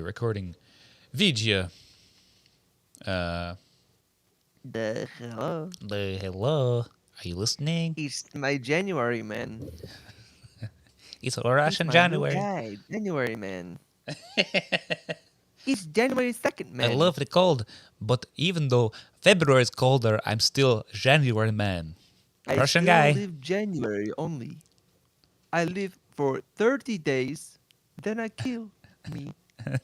recording video. Hello. Hello. Are you listening? It's my January man. It's He's Russian my January. new guy, January man. It's January 2nd, man. I love the cold, but even though February is colder, I'm still January man. Russian guy. I still live January only. I live for 30 days, then I kill me.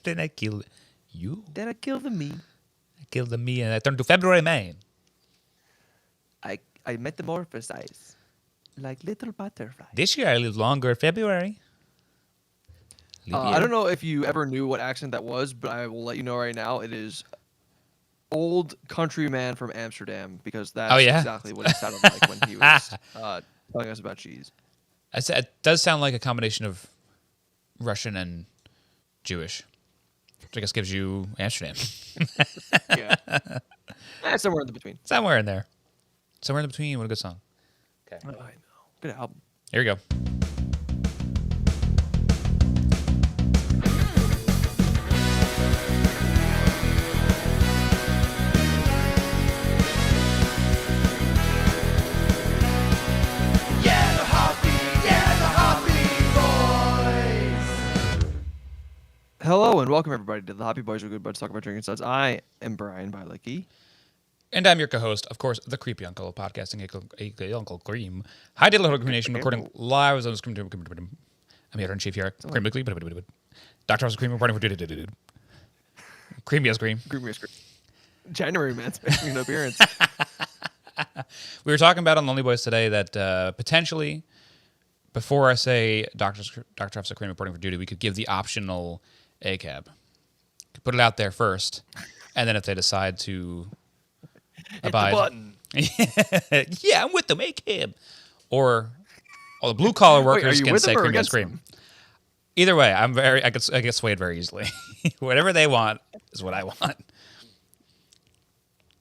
Then I kill you. Then I kill the me. I kill the me and I turn to February man. I metamorphosize like little butterfly. This year I live longer February. I don't know if you ever knew what accent that was, but I will let you know right now. It is old countryman from Amsterdam because that's exactly what he sounded like when he was telling us about cheese. It does sound like a combination of Russian and Jewish, which I guess gives you Amsterdam. Yeah. Somewhere in between. Somewhere in there. Somewhere in between. What a good song. Okay. I know. Good album. Here we go. Hello and welcome everybody to the Hoppy Boys Are Good Buds Talk About Drinking Suds. I am Brian Bilecki. And I'm your co-host, of course, the creepy uncle of podcasting, Uncle Cream. Hi, Diddle Hood Nation, recording live on Scream. I'm the editor-in-chief here, Cream Weekly. Dr. House Cream, reporting for Creamy as Cream. Creamy as Cream. January man's making an appearance. We were talking about on Lonely Boys today that potentially, before I say Dr. Officer Cream reporting for duty, we could give the optional ACAB. Put it out there first, and then if they decide to abide, hit the button. Yeah, I'm with them, ACAB. Or all the blue collar workers can say Cream as Cream. Either way, I get swayed very easily. Whatever they want is what I want.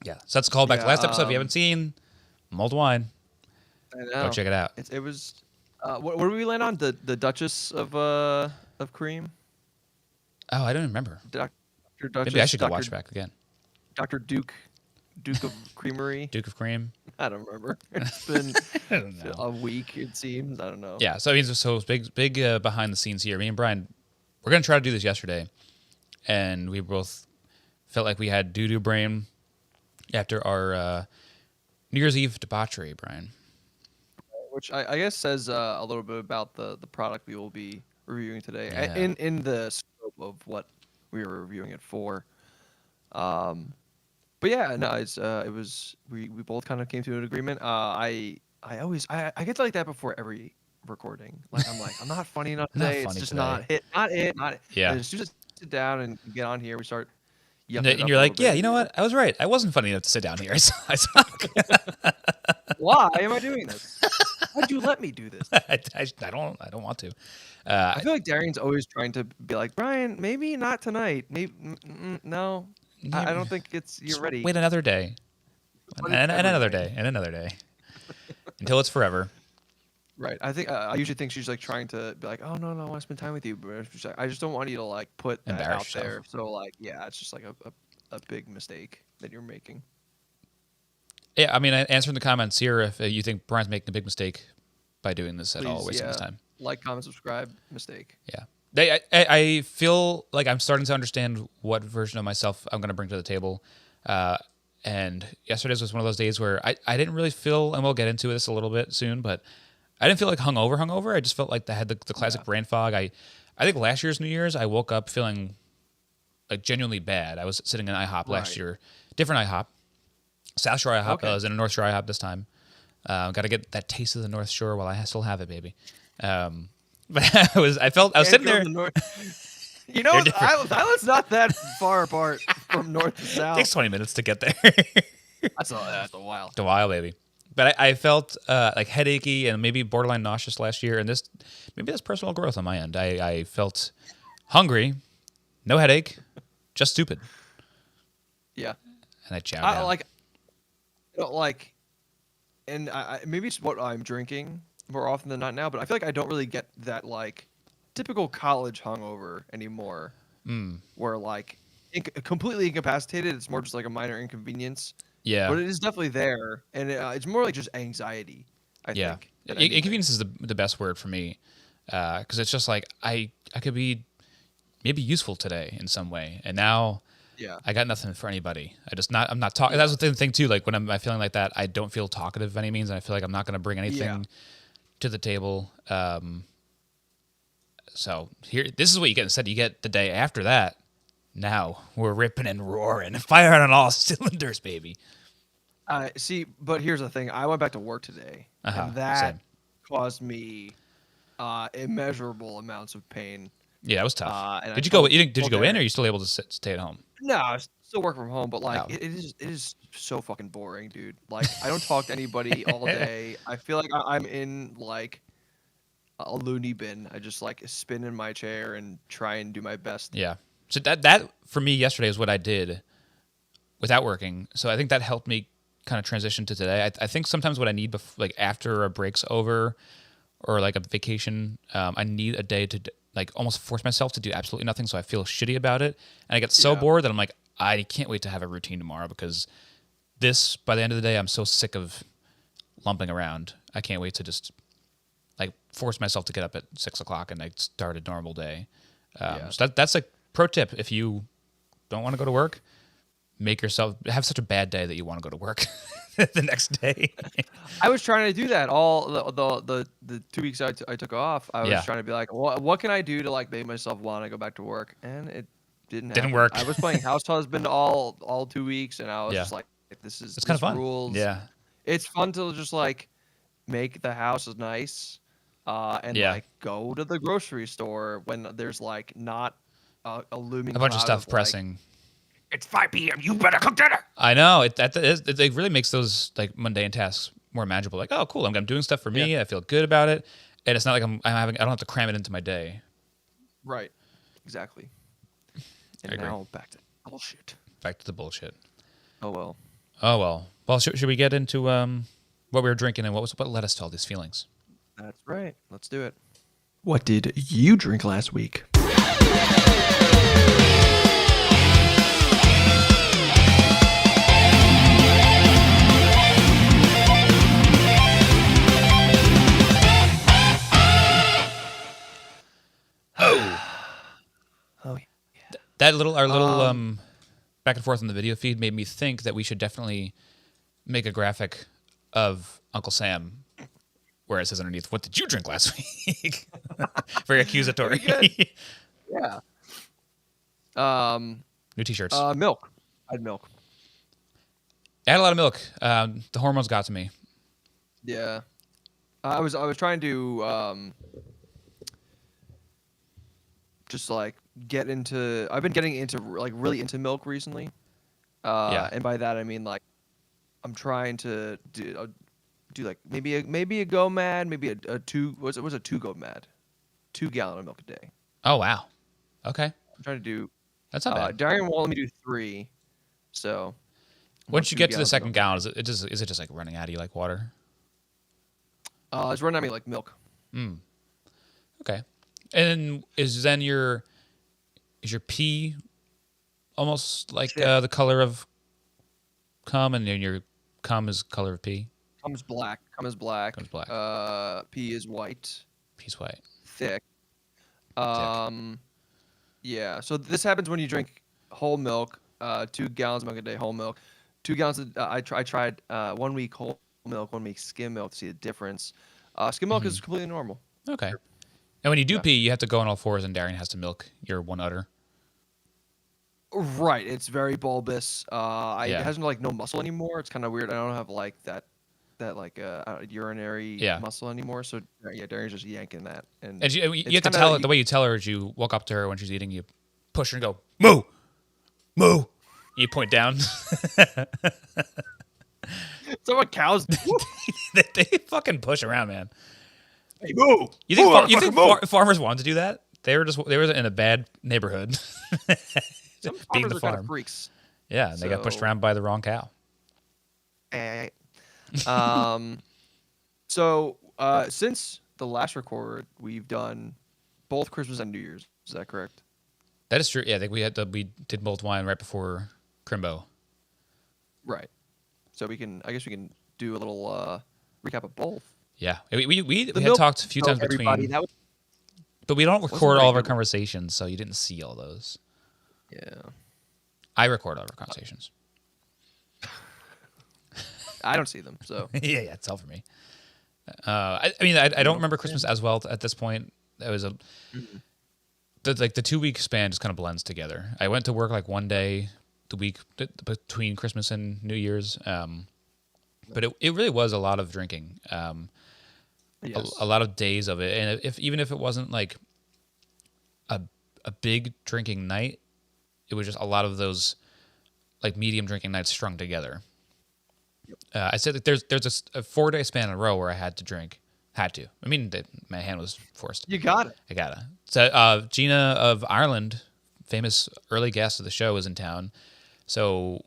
Yeah, so that's a callback to last episode. If you haven't seen Mulled Wine, go check it out. It was. What did we land on? The Duchess of Cream. Oh, I don't remember. Dr. Duchess. Maybe I should go watch back again. Dr. Duke of Creamery. Duke of Cream. I don't remember. It's been a week, it seems. I don't know. Yeah, so big behind the scenes here. Me and Brian, we're gonna try to do this yesterday, and we both felt like we had doo-doo brain after our New Year's Eve debauchery, Brian. Which I guess says a little bit about the product we will be reviewing today, in the scope of what we were reviewing it for. But yeah, no, it was we both kind of came to an agreement. I get like that before every recording. Like I'm not funny enough today. It's just not it. Yeah. And just sit down and get on here. We start. And you're like, yeah, you know what? I was right. I wasn't funny enough to sit down here. I suck. Why am I doing this? Why'd you let me do this? I don't want to. I feel like Darian's always trying to be like, Brian, maybe not tonight. Maybe no. I don't think you're ready. Wait another day. And another day. And another day. Until it's forever. Right. I think I usually think she's like trying to be like, oh no, I want to spend time with you, but she's like, I just don't want you to like put that out there. So like, yeah, it's just like a big mistake that you're making. Yeah, I mean, answering the comments here if you think Brian's making a big mistake by doing this at all, wasting his time. Like, comment, subscribe, mistake. Yeah. I feel like I'm starting to understand what version of myself I'm going to bring to the table. And yesterday's was one of those days where I didn't really feel, and we'll get into this a little bit soon, but I didn't feel like hungover. I just felt like I had the classic brain fog. I think last year's New Year's, I woke up feeling like genuinely bad. I was sitting in IHOP last year, different IHOP. South Shore IHOP. Okay. I was in a North Shore IHOP this time. Got to get that taste of the North Shore while I still have it, baby. But I was sitting there. You know, Island's not that far apart from north to south. It takes 20 minutes to get there. That's a while. It's a while, baby. But I felt like headachy and maybe borderline nauseous last year, and maybe that's personal growth on my end. I felt hungry, no headache, just stupid. Yeah. And I chowed down. And maybe it's what I'm drinking more often than not now, but I feel like I don't really get that like typical college hungover anymore. where like completely incapacitated. It's more just like a minor inconvenience. Yeah. But it is definitely there, and it's more like just anxiety. I think. Inconvenience is the best word for me, because it's just like I could be maybe useful today in some way, and now I got nothing for anybody. I'm not talking. That's the thing too. Like when I'm feeling like that, I don't feel talkative by any means, and I feel like I'm not going to bring anything to the table. So this is what you get instead. You get the day after that. Now we're ripping and roaring, firing on all cylinders, baby. See, but here's the thing. I went back to work today, and that caused me immeasurable amounts of pain. Yeah, it was tough. Did you go? Did you go in, or are you still able to stay at home? No, I still work from home, but like it is so fucking boring, dude. Like I don't talk to anybody all day. I feel like I'm in like a loony bin. I just like spin in my chair and try and do my best. Yeah. So that for me yesterday is what I did without working. So I think that helped me kind of transition to today. I think sometimes what I need like after a break's over or like a vacation, I need a day to like almost force myself to do absolutely nothing, so I feel shitty about it, and I get so bored that I'm like, I can't wait to have a routine tomorrow, because by the end of the day, I'm so sick of lumping around. I can't wait to just like force myself to get up at 6 o'clock and like start a normal day. So that's a pro tip. If you don't want to go to work, make yourself have such a bad day that you want to go to work the next day. I was trying to do that all the 2 weeks I took off. I was trying to be like, what can I do to like make myself want to go back to work? And it didn't work. I was playing House Husband all 2 weeks, and I was just like, it's kind of fun. Rules. Yeah, it's fun to just like make the house nice, and like go to the grocery store when there's like not a looming a bunch of cloud stuff pressing. Like, it's 5 p.m. You better cook dinner. I know it really makes those like mundane tasks more manageable. Like, oh, cool, I'm doing stuff for me. I feel good about it, and it's not like I don't have to cram it into my day. Right. Exactly. And now back to bullshit. Back to the bullshit. Oh well. Well, should we get into what we were drinking and what led us to all these feelings? That's right. Let's do it. What did you drink last week? Oh yeah. Our little back and forth on the video feed made me think that we should definitely make a graphic of Uncle Sam where it says underneath, "What did you drink last week?" Very accusatory. Yeah. New T-shirts. Milk. I had milk. I had a lot of milk. The hormones got to me. Yeah. I was trying to just like get into. I've been getting into like really into milk recently. And by that I mean like I'm trying to do like maybe a go mad, maybe a 2 was a 2 go mad, 2 gallon of milk a day. Oh wow. Okay. I'm trying to do. That's not bad. Darian won't let me do 3, so. Once you get to the second gallon, is it just like running out of you like water? It's running out of me like milk. Okay. And is your pee almost like the color of cum, and then your cum is color of pee? Cum is black. Pee is white. Pee's white. Thick. Yeah. So this happens when you drink whole milk. 2 gallons of milk a day, whole milk. 2 gallons. I tried 1 week whole milk, 1 week skim milk to see the difference. Skim milk is completely normal. Okay. And when you do pee, you have to go on all fours, and Darian has to milk your one udder. Right. It's very bulbous. It has like no muscle anymore. It's kind of weird. I don't have like that like urinary muscle anymore. So Darian's just yanking that. And you have to tell her, the way you tell her is you walk up to her when she's eating, you push her and go, "Moo! Moo!" You point down. So what cows do? they fucking push around, man. Hey, moo! You think farmers wanted to do that? They were in a bad neighborhood. Some farmers are kind of freaks. Yeah, and they got pushed around by the wrong cow. So since the last record, we've done both Christmas and New Year's. Is that correct? That is true. Yeah, I think we did mulled wine right before Crimbo. Right. So I guess we can do a little recap of both. Yeah, we had talked a few times between, but we don't record all of our conversations, so you didn't see all those. Yeah. I record all of our conversations. I don't see them, so. yeah, tell for me. I mean, I don't remember Christmas as well at this point. That was the 2 week span just kind of blends together. I went to work like one day the week between Christmas and New Year's, but it really was a lot of drinking. Yes. A lot of days of it, and even if it wasn't like a big drinking night, it was just a lot of those like medium drinking nights strung together. I said that there's a 4-day span in a row where I had to drink. Had to. I mean, my hand was forced. You got it. I gotta. So Gina of Ireland, famous early guest of the show, was in town. So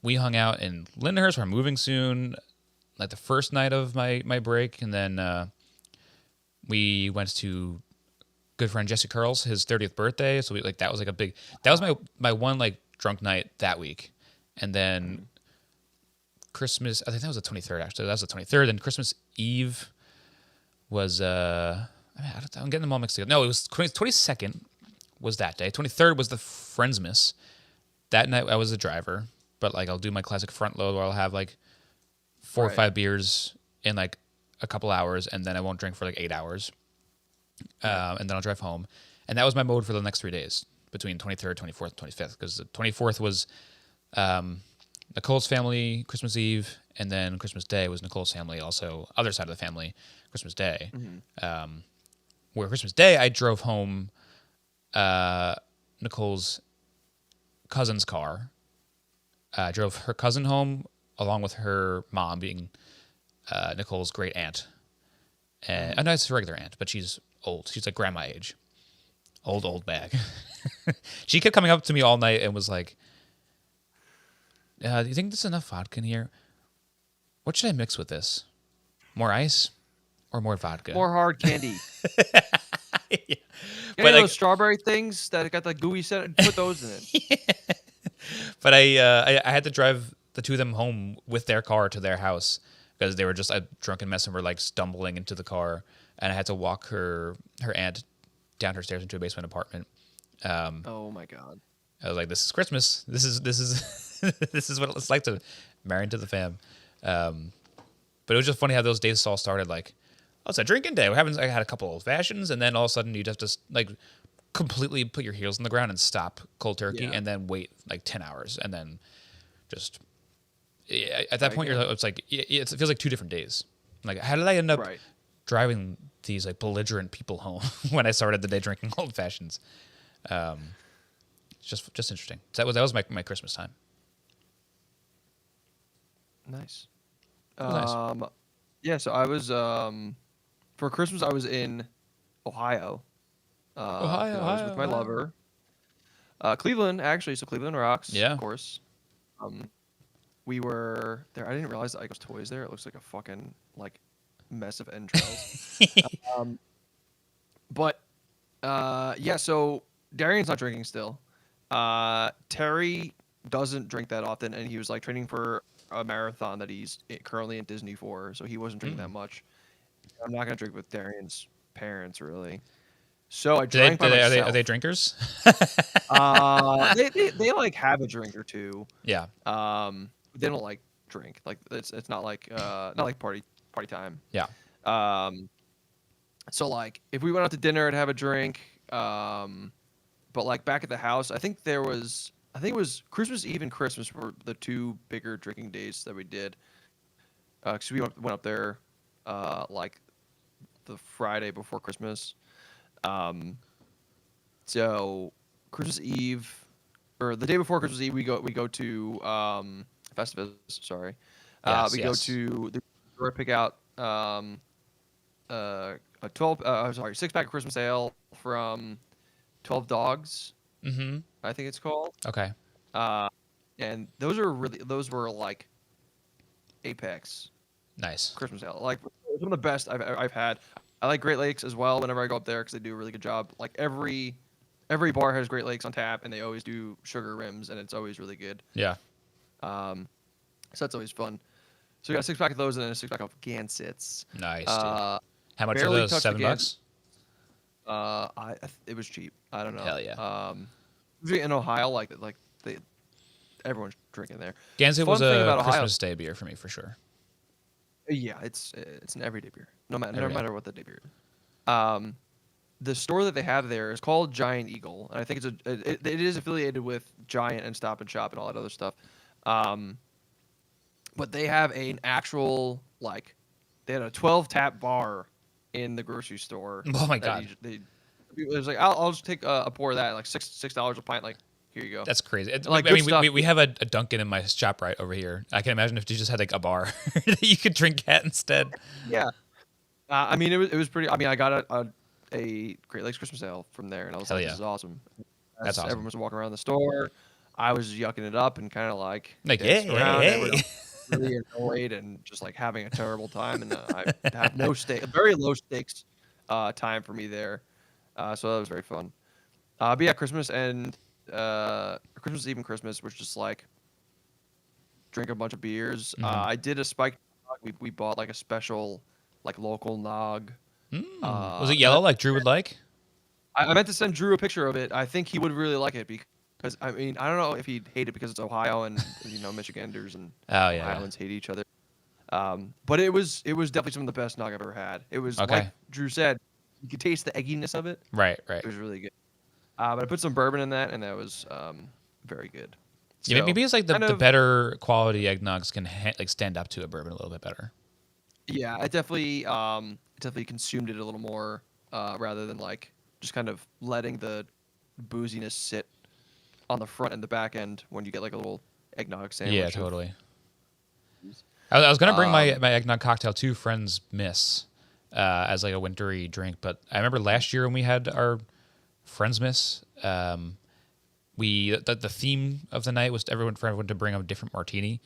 we hung out in Lindenhurst. We're moving soon, like the first night of my break, and then we went to good friend Jesse Curls, his 30th birthday. So that was like a big. That was my one like drunk night that week, and then Christmas. I think that was the 23rd. Actually, that was the 23rd, and Christmas Eve was I'm getting them all mixed together. No, it was 22nd was that day. 23rd was the Friendsmas. That night I was the driver, but like I'll do my classic front load where I'll have like 4 or 5 beers in like a couple hours, and then I won't drink for like 8 hours, and then I'll drive home. And that was my mode for the next 3 days between 23rd, 24th, 25th, because the 24th was Nicole's family Christmas Eve, and then Christmas Day was Nicole's family, also other side of the family Christmas Day. Mm-hmm. Where Christmas Day I drove home Nicole's cousin's car. I drove her cousin home along with her mom, being Nicole's great aunt. And I know it's a regular aunt, but she's old. She's like grandma age. Old bag. She kept coming up to me all night and was like, do you think there's enough vodka in here? What should I mix with this? More ice or more vodka? More hard candy. Yeah. You know those strawberry things that got the gooey set? Put those in it. Yeah. But I had to drive the two of them home with their car to their house because they were just a drunken mess and were like stumbling into the car, and I had to walk her aunt down her stairs into a basement apartment. Oh my God. I was like, this is Christmas. This is this is what it's like to marry into the fam. But it was just funny how those days all started like, oh, it's a drinking day. I had a couple old fashions, and then all of a sudden you'd have to like completely put your heels on the ground and stop cold turkey, and then wait like 10 hours, and then just at that point it's like it feels like 2 different days. Like, how did I end up driving these like belligerent people home when I started the day drinking old fashions? Just interesting. So that was my Christmas time. Nice. Nice. Yeah, so I was for Christmas I was in Ohio. Ohio. I was with my lover. Cleveland, actually, so Cleveland rocks, of course. We were there. I didn't realize that Ike's Toys there. It looks like a fucking like mess of entrails. But yeah, so Darian's not drinking still. Terry doesn't drink that often, and he was like training for a marathon that he's currently in Disney for, so he wasn't drinking that much. I'm not gonna drink with Darian's parents, really. So I drank by myself. Are they drinkers? They like have a drink or two. Yeah. They don't like drink. Like it's not like party time. Yeah. So like if we went out to dinner, I'd have a drink. But like back at the house, I think it was Christmas Eve and Christmas were the 2 bigger drinking days that we did. Because we went up there like the Friday before Christmas. So Christmas Eve or the day before Christmas Eve, we go to Festivus. Sorry, go to the store, pick out a 6-pack of Christmas ale from 12 Dogs. Mm-hmm. I think it's called. Okay. And those were like apex. Nice Christmas ale, like some of the best I've had. I like Great Lakes as well whenever I go up there because they do a really good job. Like every every bar has Great Lakes on tap, and they always do sugar rims, and it's always really good. Yeah. So that's always fun. So we got a 6-pack of those, and then a 6-pack of Gansets. Nice, dude. How much are barely those? touched the $7? It was cheap. I don't know. Hell yeah. Usually in Ohio, everyone's drinking there. Gansett Fun was thing a about Ohio- Christmas Day beer for me, for sure. Yeah, it's an everyday beer, no Every day. matter what the day beer is. The store that they have there is called Giant Eagle, and I think it is affiliated with Giant and Stop and Shop and all that other stuff. But they have an actual they had a 12-tap bar in the grocery store. Oh my god! It was like, I'll just take a pour of that, like $6 a pint. Like, here you go. That's crazy. Like, I mean, we have a Dunkin' in my shop right over here. I can imagine if you just had like a bar that you could drink at instead. Yeah. I mean, it was pretty. I mean, I got a Great Lakes Christmas ale from there, and I was Hell like, yeah. this is awesome. That's awesome. Everyone was walking around the store. I was yucking it up and kind of like hey. really annoyed and just like having a terrible time, and I had very low stakes time for me there. So that was very fun. But yeah, Christmas and Christmas Eve and Christmas was just like drink a bunch of beers. Mm-hmm. I did a spiked nog. We bought like a special like local nog. Was it yellow like Drew would like? I meant to send Drew a picture of it. I think he would really like it because I mean, I don't know if he'd hate it because it's Ohio and Michiganders and Ohioans hate each other. But it was definitely some of the best nog I've ever had. It was like Drew said, you could taste the egginess of it. Right. It was really good. But I put some bourbon in that, and that was very good. Yeah, So, maybe it's like the better quality eggnogs can stand up to a bourbon a little bit better. Yeah, I definitely consumed it a little more rather than like just kind of letting the booziness sit on the front and the back end when you get like a little eggnog sandwich. Yeah, totally. I was gonna bring my eggnog cocktail to Friends Miss as like a wintry drink, but I remember last year when we had our Friends Miss, the theme of the night was for everyone to bring a different martini,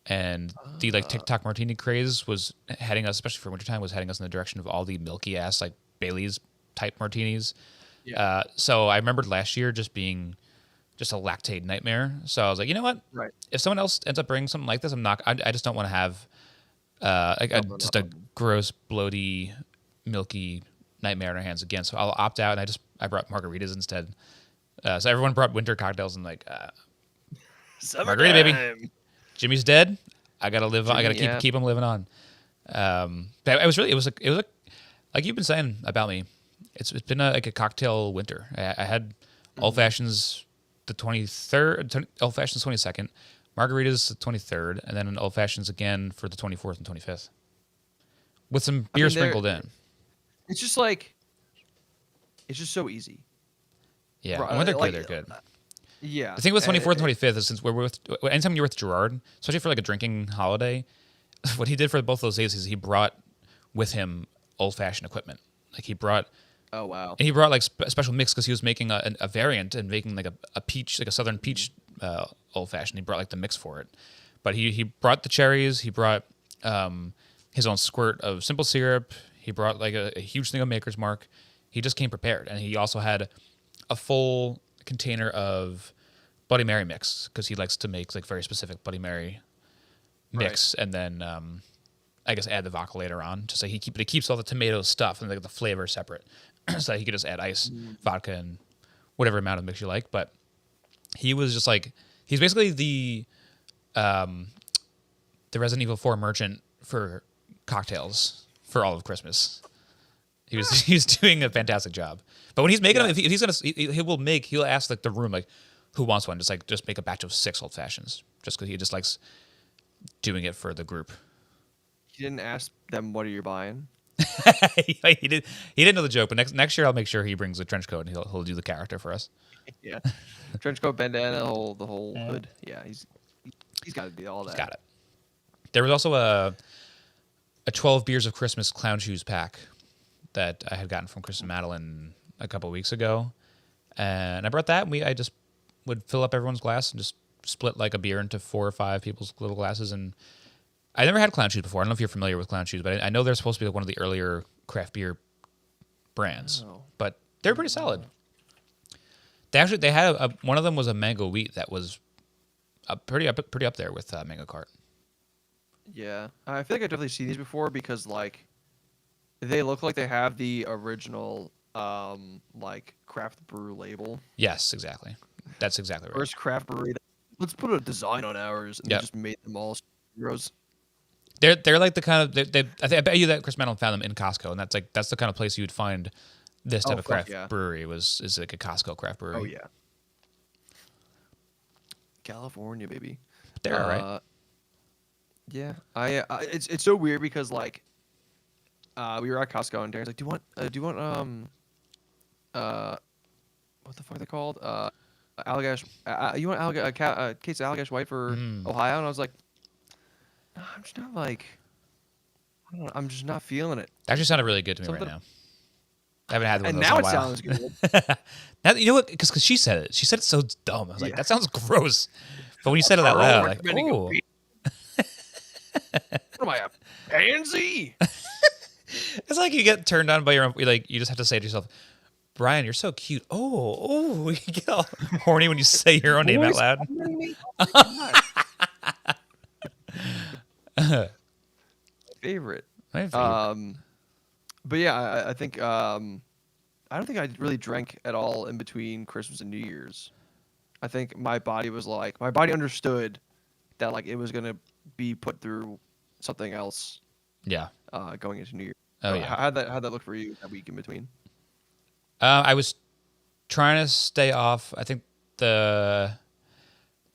and the like TikTok martini craze was heading us, especially for wintertime, was heading us in the direction of all the milky ass like Bailey's type martinis. Yeah. So I remembered last year just being just a lactate nightmare. So I was like, you know what? Right. If someone else ends up bringing something like this, I just don't want to have just a gross, bloaty, milky nightmare in our hands again. So I'll opt out, and I brought margaritas instead. So everyone brought winter cocktails, and like margarita, baby. Jimmy's dead. I gotta live. I gotta keep him living on. But it was like you've been saying about me. It's been like a cocktail winter. I had old fashions the 23rd, old fashions 22nd, margaritas the 23rd, and then an old fashions again for the 24th and 25th, with some beer sprinkled in. It's just so easy. Yeah, and when they're good, they're good. Yeah. The thing with 24th and 25th is since anytime you're with Gerard, especially for like a drinking holiday, what he did for both those days is he brought with him old-fashioned equipment. Like he brought... Oh, wow. And he brought like a special mix because he was making a variant and making like a peach, like a southern peach old-fashioned. He brought like the mix for it. But he brought the cherries. He brought his own squirt of simple syrup. He brought like a huge thing of Maker's Mark. He just came prepared. And he also had a full container of Bloody Mary mix because he likes to make like very specific Bloody Mary mix, and then I guess add the vodka later on. Just like he keeps all the tomato stuff and like the flavor separate, so that he could just add ice, vodka, and whatever amount of mix you like. But he was just like he's basically the Resident Evil 4 merchant for cocktails for all of Christmas. He's doing a fantastic job. But when he's making them, if he's gonna, he'll ask like the room like, who wants one? Just make a batch of 6 old fashions, just because he just likes doing it for the group. He didn't ask them, "What are you buying?" He didn't know the joke. But next year, I'll make sure he brings a trench coat and he'll do the character for us. Yeah, trench coat, bandana, the whole hood. Yeah, he's got to do all that. He's got it. There was also a 12 Beers of Christmas clown shoes pack that I had gotten from Chris and Madeline a couple weeks ago, and I brought that. I just would fill up everyone's glass and just split like a beer into 4 or 5 people's little glasses. And I never had clown shoes before. I don't know if you're familiar with clown shoes, but I know they're supposed to be like one of the earlier craft beer brands. But they're pretty solid. they had one of them was a mango wheat that was pretty up there with Mango Cart. Yeah, I feel like I've definitely seen these before because like they look like they have the original like craft brew label. Yes, exactly. That's exactly right. First craft brewery. Let's put a design on ours, and they just made them all heroes. They're like the kind of I bet you that Chris Madeline found them in Costco, and that's the kind of place you would find this type of craft brewery is like a Costco craft brewery. Oh yeah, California, baby. They're all right. Yeah, I it's so weird because like we were at Costco and Darren's like, do you want what the fuck are they called? Allagash. You want case of Allagash White for Ohio? And I was like, no, I'm just not like, I don't know, I'm just not feeling it. It actually sounded really good to me right now. I haven't had one of those and in a now while. it sounds good. Now, you know what? Because she said it. She said it so dumb. I was like, that sounds gross. But when you said it out loud, like, oh. What am I, a pansy? It's like you get turned on by your own. Like you just have to say to yourself, Brian, you're so cute. Oh, you get all horny when you say your own name out loud. My favorite. But yeah, I think I don't think I really drank at all in between Christmas and New Year's. I think my body understood that like it was gonna be put through something else. Yeah. Going into New Year. Oh yeah. How'd that look for you that week in between? I was trying to stay off. I think the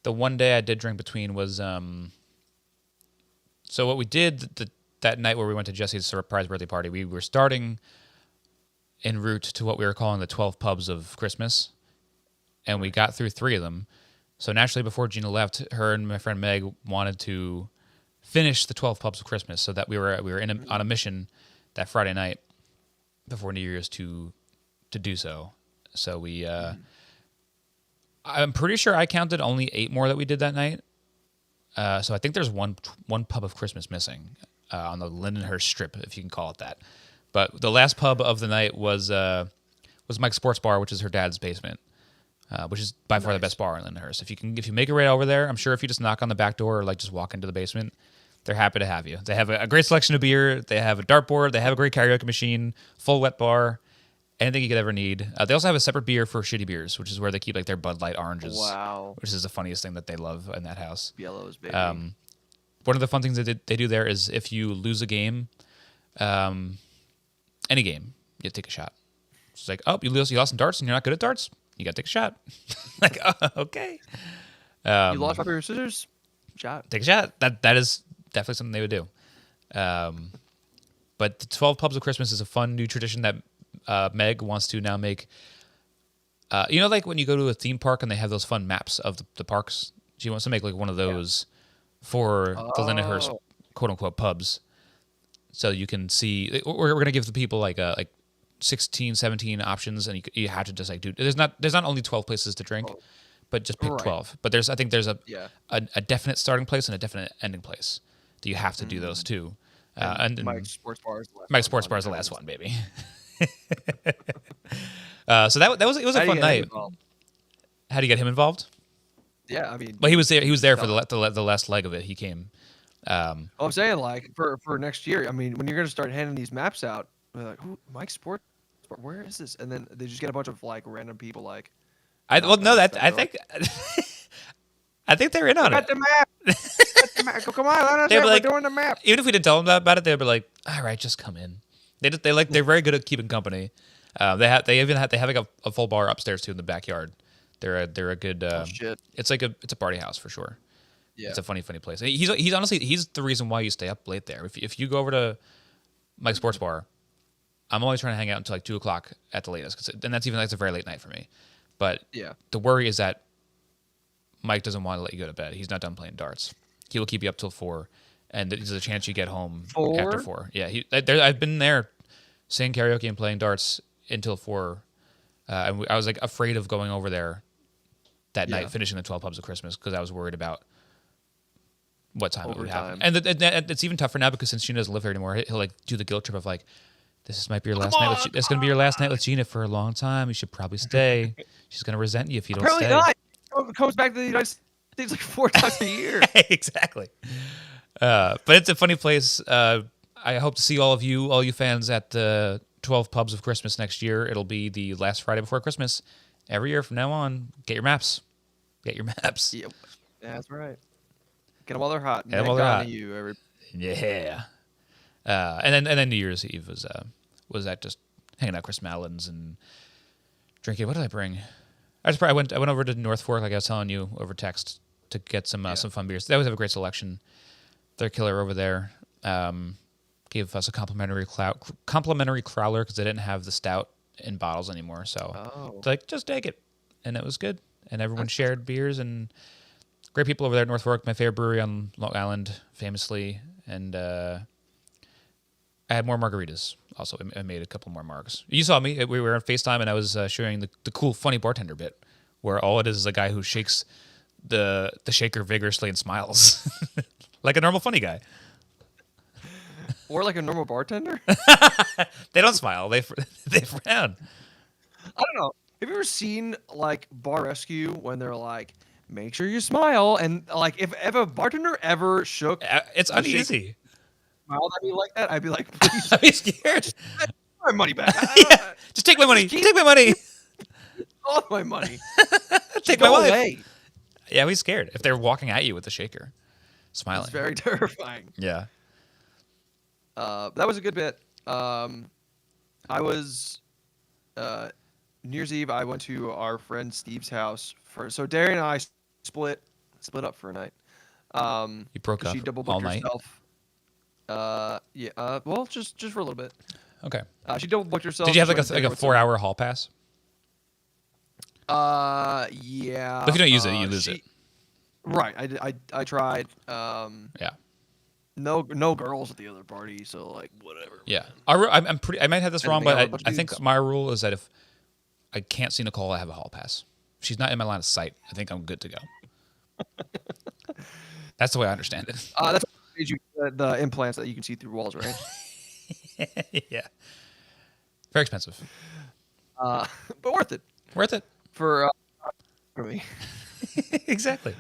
one day I did drink between was so what we did that night where we went to Jesse's surprise birthday party, we were starting en route to what we were calling the 12 pubs of Christmas, and we got through 3 of them. So naturally, before Gina left, her and my friend Meg wanted to finish the 12 pubs of Christmas, so that we were on a mission that Friday night before New Year's to do so. So we, I'm pretty sure I counted only 8 more that we did that night. So I think there's one pub of Christmas missing on the Lindenhurst Strip, if you can call it that. But the last pub of the night was Mike's Sports Bar, which is her dad's basement, which is by far the best bar in Lindenhurst. If you make it right over there, I'm sure if you just knock on the back door or like just walk into the basement, they're happy to have you. They have a great selection of beer. They have a dartboard. They have a great karaoke machine, full wet bar, anything you could ever need. They also have a separate beer for shitty beers, which is where they keep like their Bud Light oranges. Wow. Which is the funniest thing that they love in that house. Yellows, baby. One of the fun things that they do there is if you lose a game, any game, you take a shot. It's like, oh, you lost in darts and you're not good at darts? You got to take a shot. Like, oh, okay. You lost paper or scissors? Shot. Take a shot. That is definitely something they would do. But the 12 Pubs of Christmas is a fun new tradition that Meg wants to now make. You know, like when you go to a theme park and they have those fun maps of the parks? She wants to make like one of those for the Lindenhurst quote-unquote pubs. So you can see, we're going to give the people like 16, 17 options, and you have to just like do. There's not only 12 places to drink, but just pick 12. But I think there's a definite starting place and a definite ending place. Do you have to do those too? And Mike's Sports Bar is the last Mike's Sports Bar is the last one, baby. So it was a fun night. How do you get him involved? Yeah, I mean, well, he was there. He was there for the last leg of it. He came. I'm saying like for next year. I mean, when you're gonna start handing these maps out, they're like, "Who? Mike's Sports? Where is this?" And then they just get a bunch of like random people like. I think I think they're in on it. The map. Come on, let us know. We're doing the map. Even if we didn't tell them about it, they'd be like, "All right, just come in." They're very good at keeping company. They have like a full bar upstairs too in the backyard. They're a good. Shit. It's a party house for sure. Yeah. It's a funny place. He's honestly the reason why you stay up late there. If you go over to Mike's Sports Bar, I'm always trying to hang out until like 2:00 at the latest, and that's a very late night for me. But the worry is that Mike doesn't want to let you go to bed. He's not done playing darts. He will keep you up till 4, and there's a chance you get home after 4. Yeah, I've been there singing karaoke and playing darts until 4. And I was like afraid of going over there that night, finishing the 12 Pubs of Christmas, because I was worried about what time it would happen. And it's even tougher now because since Gina doesn't live here anymore, he'll like do the guilt trip of like, This might be your last night. It's going to be your last night with Gina for a long time. You should probably stay. She's going to resent you if you don't stay. Apparently not. Comes back to the United States like 4 times a year. Exactly. But it's a funny place. I hope to see all you fans at the 12 pubs of Christmas next year. It'll be the last Friday before Christmas. Every year from now on, get your maps. Get your maps. Yep. That's right. Get them while they're hot. Get them while they're hot. Yeah. And then New Year's Eve was that just hanging out Chris Mallin's and drinking. What did I bring? I went over to North Fork, like I was telling you over text, to get some fun beers. They always have a great selection. They're killer over there. Gave us a complimentary crowler because they didn't have the stout in bottles anymore. So it's like, just take it, and it was good. And everyone shared beers, and great people over there at North Fork, my favorite brewery on Long Island, famously. And I had more margaritas. Also, I made a couple more margs. You saw me. We were on FaceTime, and I was showing the cool, funny bartender bit, where all it is a guy who shakes the shaker vigorously and smiles, like a normal funny guy. Or like a normal bartender. They don't smile. They frown. I don't know. Have you ever seen like Bar Rescue when they're like, make sure you smile, and like if a bartender ever shook, it's uneasy. Smiled at me like that, I'd be like, please, I'd be scared. My money back. Yeah, just take my money. Take my money. All my money. Take my wife. Away. Yeah, he's scared if they're walking at you with the shaker, smiling. It's very terrifying. Yeah. That was a good bit. I was New Year's Eve. I went to our friend Steve's house so Darian and I split up for a night. You broke up she double booked all night. Herself. Yeah. Well, just for a little bit. Okay. She double booked herself. Did you have like a 4-hour hall pass? Yeah. But if you don't use it, you lose it. Right. I tried. Yeah. No girls at the other party, so like whatever. Yeah, I might have this wrong, but I think my rule is that if I can't see Nicole, I have a hall pass. If she's not in my line of sight, I think I'm good to go. That's the way I understand it. That's the implants that you can see through walls, right? Yeah, very expensive. But worth it. Worth it for me. Exactly.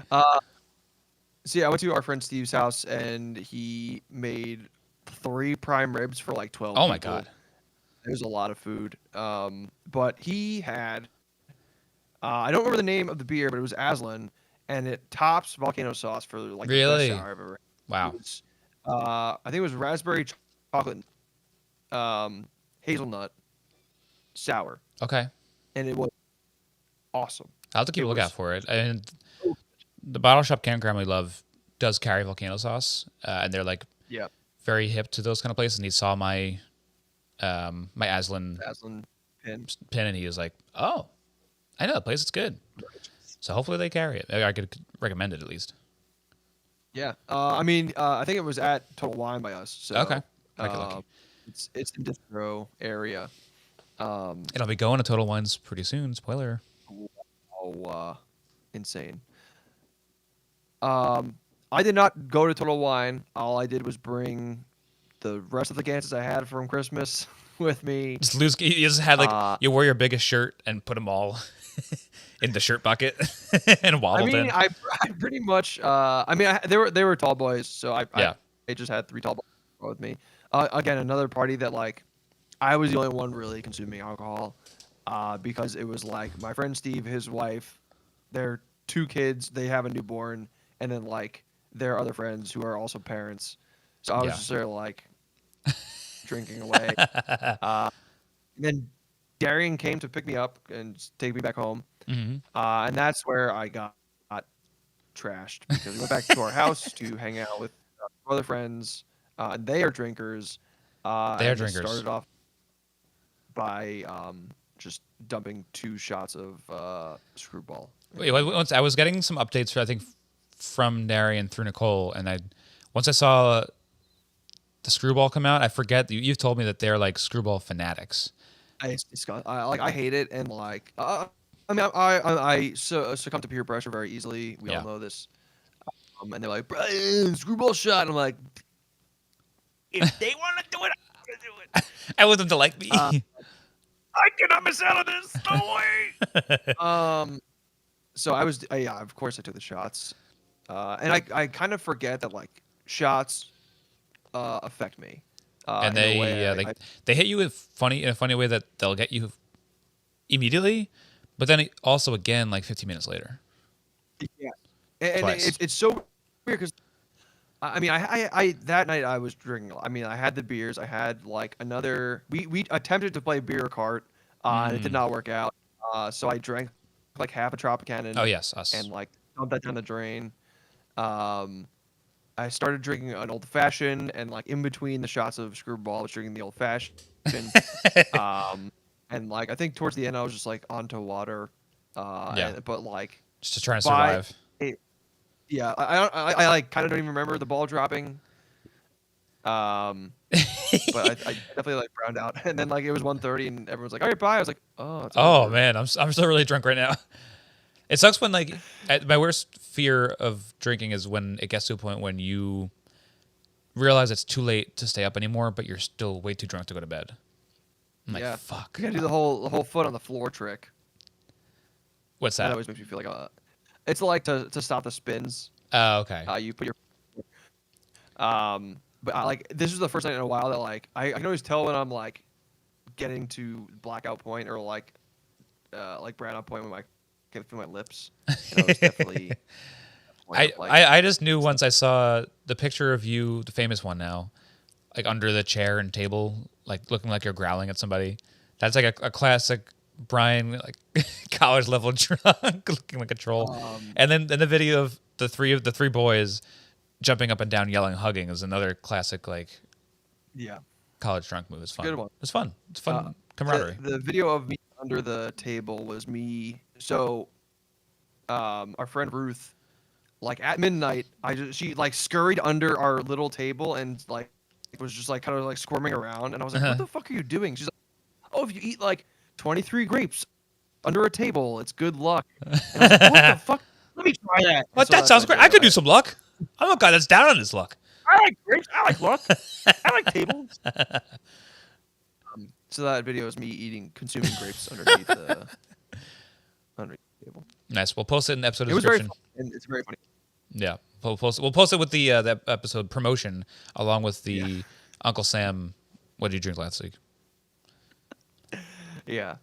So yeah, I went to our friend Steve's house, and he made 3 prime ribs for like 12 Oh people. my God. It was a lot of food. But he had, I don't remember the name of the beer, but it was Aslan, and it tops volcano sauce for like really? the best sour I've ever had. Wow. Was, I think it was raspberry chocolate, hazelnut, sour. Okay. And it was awesome. I'll have to keep a lookout for it. And the bottle shop Campground we love does carry volcano sauce, and they're like very hip to those kind of places. And he saw my my Aslan pin, and he was like, "Oh, I know that place. It's good." So hopefully they carry it. I could recommend it at least. Yeah, I mean, I think it was at Total Wine by us. So, okay, lucky. It's in Distro area. And I'll be going to Total Wines pretty soon. Spoiler. Oh, insane. I did not go to Total Wine. All I did was bring the rest of the Ganses I had from Christmas with me. You just had like you wore your biggest shirt and put them all in the shirt bucket and wobbled in. I pretty much. They were tall boys, so I just had 3 tall boys with me. Again, another party that like I was the only one really consuming alcohol, because it was like my friend Steve, his wife, their 2 kids, they have a newborn, and then like their other friends who are also parents. So I was just sort of like drinking away. And then Darian came to pick me up and take me back home. Mm-hmm. And that's where I got trashed, because we went back to our house to hang out with other friends. They are drinkers. Started off by just dumping 2 shots of Screwball. Wait, once I was getting some updates, I think, from Darian through Nicole, and once I saw the Screwball come out, I forget you've told me that they're like Screwball fanatics. I hate it, and like I succumb to peer pressure very easily. We all know this. And they're like, Brian, Screwball shot. And I'm like, if they want to do it, I want them to like me. I cannot miss out on this. No way. So yeah, of course I took the shots. And I kind of forget that like shots affect me. And they hit you in a funny way that they'll get you immediately, but then also again like 15 minutes later. Yeah, and it's so weird because I mean I that night I was drinking. I mean I had the beers. I had like another. We attempted to play beer kart. And it did not work out. So I drank like half a Tropicana. Oh yes, us. And like dumped that down the drain. I started drinking an old fashioned, and like in between the shots of Screwball, I was drinking the old fashioned. And like I think towards the end, I was just like onto water. But like just trying to survive. Yeah, I like kind of don't even remember the ball dropping. But I definitely like browned out. And then like it was 1:30 and everyone's like, "All right, bye." I was like, "Oh, man, I'm still really drunk right now." It sucks when like my worst fear of drinking is when it gets to a point when you realize it's too late to stay up anymore, but you're still way too drunk to go to bed. I'm like, fuck. You gotta do the whole foot on the floor trick. What's that? That always makes me feel like it's like to stop the spins. Oh, okay. You put your but like this is the first night in a while that like I can always tell when I'm like getting to blackout point or like brownout point when I can feel my lips. And I was definitely. I just knew once I saw the picture of you, the famous one now, like under the chair and table, like looking like you're growling at somebody. That's like a classic Brian, like college level drunk, looking like a troll. And then the video of the three boys jumping up and down, yelling, hugging is another classic like college drunk move. It's fun. Good one. It's fun. It's fun camaraderie. The video of me under the table was me. So, our friend Ruth, like at midnight, she like scurried under our little table and like was just like kind of like squirming around, and I was like, "What the fuck are you doing?" She's like, "Oh, if you eat like 23 grapes under a table, it's good luck." And I was like, "What the fuck? Let me try that." What? That sounds great. I could do some luck. I'm a guy that's down on his luck. I like grapes. I like luck. I like tables. So that video is me consuming grapes underneath the table. Nice. We'll post it in the episode description. It's very funny. Yeah, we'll post it with the episode promotion along with the Uncle Sam. What did you drink last week? Yeah.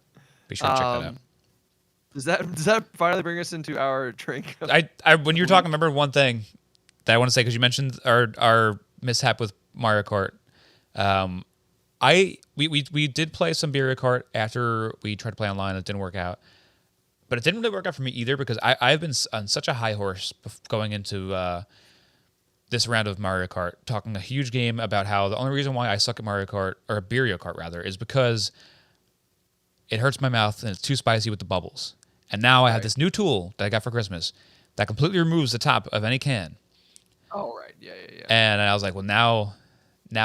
Be sure to check that out. Does that finally bring us into our drink? I when you were talking, remember one thing that I want to say because you mentioned our mishap with Mario Kart. We did play some Mario Kart after we tried to play online. It didn't work out. But it didn't really work out for me either because I've been on such a high horse going into this round of Mario Kart, talking a huge game about how the only reason why I suck at Mario Kart, or Mario Kart rather, is because it hurts my mouth and it's too spicy with the bubbles. And now I have this new tool that I got for Christmas that completely removes the top of any can. Oh, right. Yeah. And I was like, well, now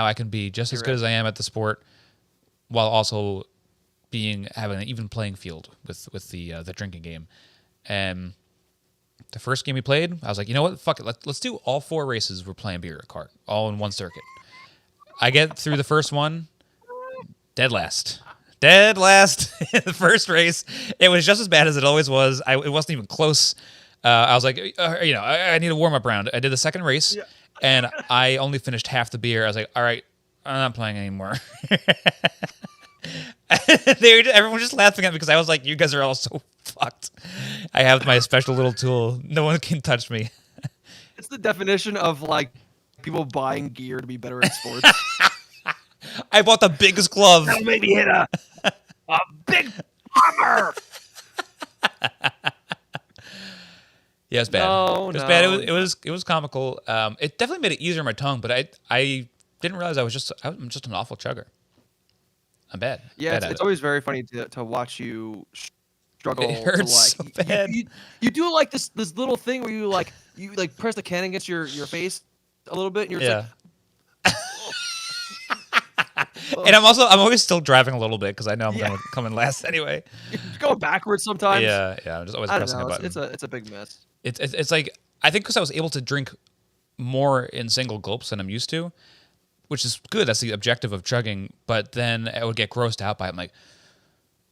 I can be just as good as I am at the sport while also having an even playing field with the drinking game. And the first game we played, I was like, you know what? Fuck it. Let's do all 4 races we're playing Mario Kart, all in one circuit. I get through the first one, dead last. The first race. It was just as bad as it always was. It wasn't even close. I was like, I need a warm-up round. I did the second race, and I only finished half the beer. I was like, all right, I'm not playing anymore. Everyone was just laughing at me because I was like, you guys are all so fucked. I have my special little tool. No one can touch me. It's the definition of like people buying gear to be better at sports. I bought the biggest glove. That'll maybe hit a big bomber. Yeah, it's bad. It was bad. It was comical. It definitely made it easier on my tongue, but I didn't realize I'm just an awful chugger. I'm bad. Yeah, it's always very funny to watch you struggle. It hurts so bad. You do like this little thing where you press the can against your face a little bit, and you're just like. And I'm always still driving a little bit because I know I'm going to come in last anyway. You're going backwards sometimes. Yeah. I'm just always pressing a button. It's a big mess. It's like I think because I was able to drink more in single gulps than I'm used to. which is good. That's the objective of chugging. But then I would get grossed out by it. I'm like,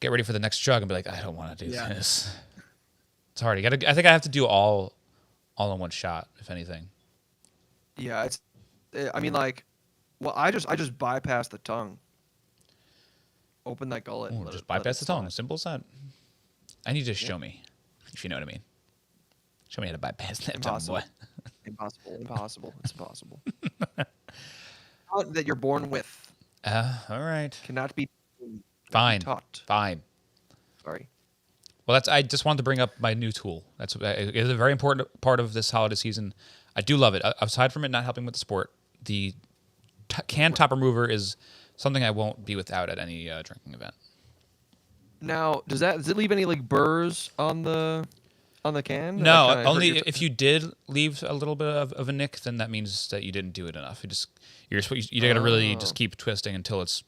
get ready for the next chug and be like, I don't want to do this. It's hard. I think I have to do all in one shot, if anything. Yeah, I mean, like, well, I just bypass the tongue. Open that gullet. Ooh, just bypass the tongue. Simple as that. I need to show me, if you know what I mean. Show me how to bypass that tongue, boy. Impossible. It's impossible. That you're born with. All right. Cannot be taught. Fine. Sorry. Well, I just wanted to bring up my new tool. It is a very important part of this holiday season. I do love it. Aside from it not helping with the sport, the can top remover is something I won't be without at any drinking event. Now, does it leave any like burrs on the can? No, only if you did leave a little bit of a nick, then that means that you didn't do it enough. You got to really just keep twisting until it's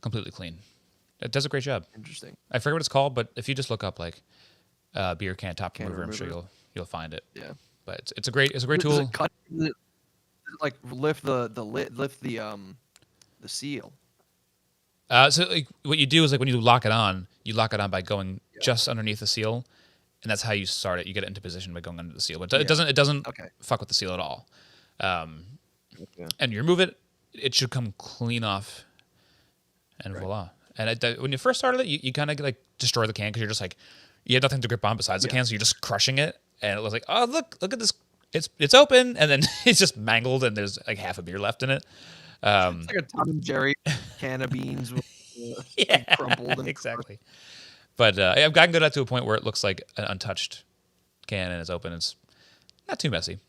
completely clean. It does a great job. Interesting. I forget what it's called, but if you just look up like beer can top remover, I'm sure you'll find it. Yeah. But it's a great tool. Does it like lift the lid, lift the seal? So like, what you do is like when you lock it on by going just underneath the seal, and that's how you start it. You get it into position by going under the seal, but it doesn't fuck with the seal at all. And you remove it, it should come clean off, and voila. And when you first started it, you kind of like destroy the can because you're just like you had nothing to grip on besides the can, so you're just crushing it. And it was like, oh look at this, it's open, and then it's just mangled, and there's like half a beer left in it. It's like a Tom and Jerry can of beans, with, like crumpled. And exactly. But I've gotten good at to a point where it looks like an untouched can and it's open. It's not too messy.